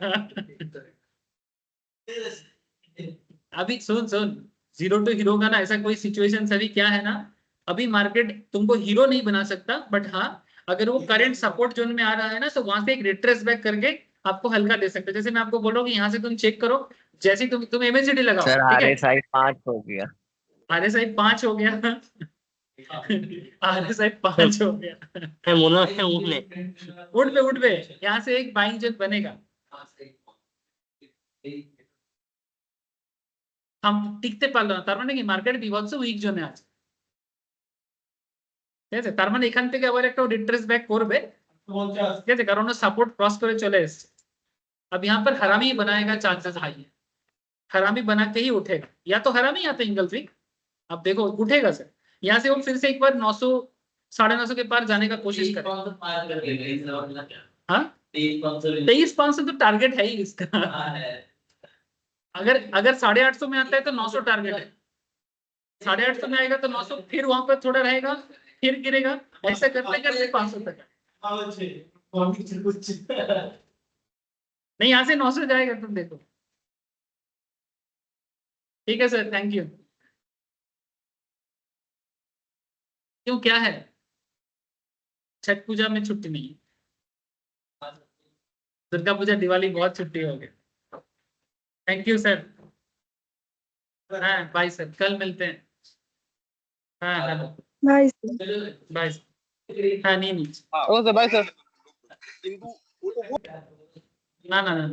अभी सुन सुन जीरो टू हीरो का ना ऐसा कोई सिचुएशन अभी क्या है ना अभी मार्केट तुमको हीरो नहीं बना सकता बट हाँ अगर वो करंट सपोर्ट जोन में आ रहा है ना तो वहां से एक रिट्रेस बैक करके आपको हल्का दे सकते हैं जैसे मैं आपको बोल रहा हूँ कि यहाँ से तुम चेक करो जैसे तुम एमएससीडी लगाओ सर ठीक है RSI 5 हो गया RSI 5 हो गया RSI 5 हो गया মনে হচ্ছে উঠলে उठ पे यहाँ से एक बाइंग जोन बनेगा हम টিকতে পারলো না তার মানে কি মার্কেট বিভৎস উইক জোনে আছে ঠিক আছে তার মানে এখান থেকে আবার একটা রিট্রেস ব্যাক করবে ঠিক আছে কারণ সাপোর্ট ক্রস করে চলে এসেছে अब यहाँ पर हरामी बनाएगा चांसेस हाई है हरामी बना के ही उठेगा या तो हरामी या तो इंगल्फी अब देखो उठेगा सर यहाँ से वो फिर से एक बार 900 950 के पार जाने का कोशिश करे हाँ 23,500 तो टारगेट है ही इसका अगर 850 में आता है तो 900 टारगेट है 850 में आएगा तो 900 फिर वहां पर थोड़ा रहेगा फिर गिरेगा ऐसा करते करते 500 तक नहीं यहाँ से 900 जाएगा तुम देखो ठीक है सर थैंक यू क्यों, क्या है? छठ पूजा में छुट्टी नहीं है, दुर्गा पूजा दिवाली बहुत छुट्टी हो गई। Thank you sir. हाँ बाय सर, कल मिलते हैं। हाँ हाँ बाय बाय। हाँ नहीं नहीं, ओके बाय सर। ना ना ना,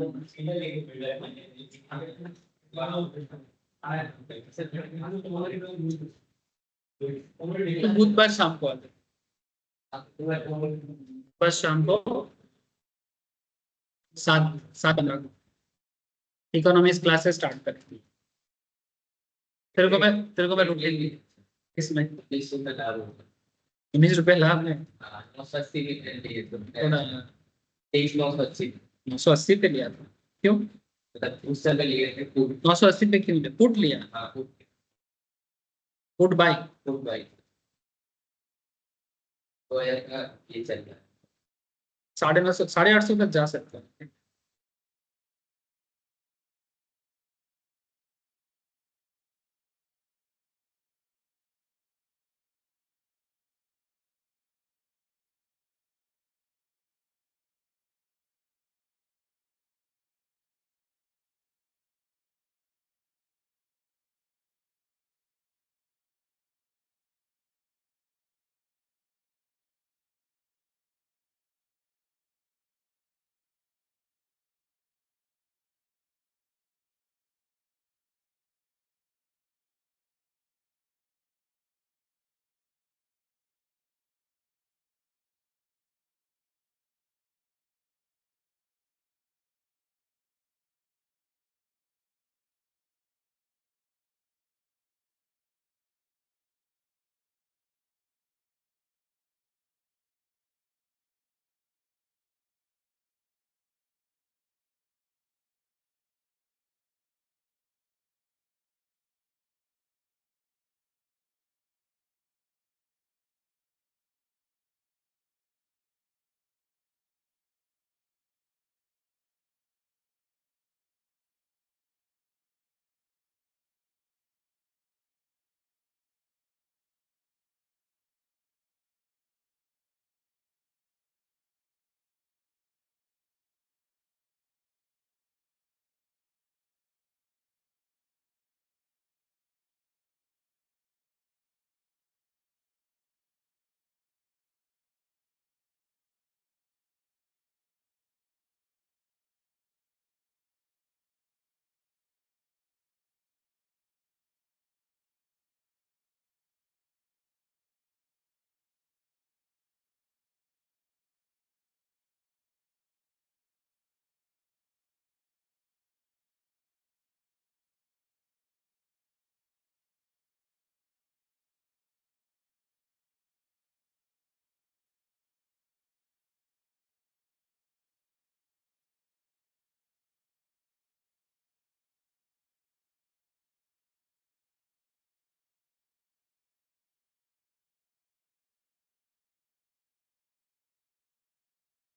तो बुधवार शाम को आते, बस शाम को 7:15 को इकोनॉमिक्स क्लासेस स्टार्ट करेंगे। तेरे को मैं रूटीन इसमें 19 रुपए लाभ है। 980 की ट्रेन लिए तो थोड़ा 23,980 980 पे लिया था, क्यों? मतलब उस समय लिए थे फूड। 980 पे क्यों लिया? पुट लिया, हाँ पुट बाय। फूड बाई तो यार ये चल रहा है 950 850 तक जा सकता है।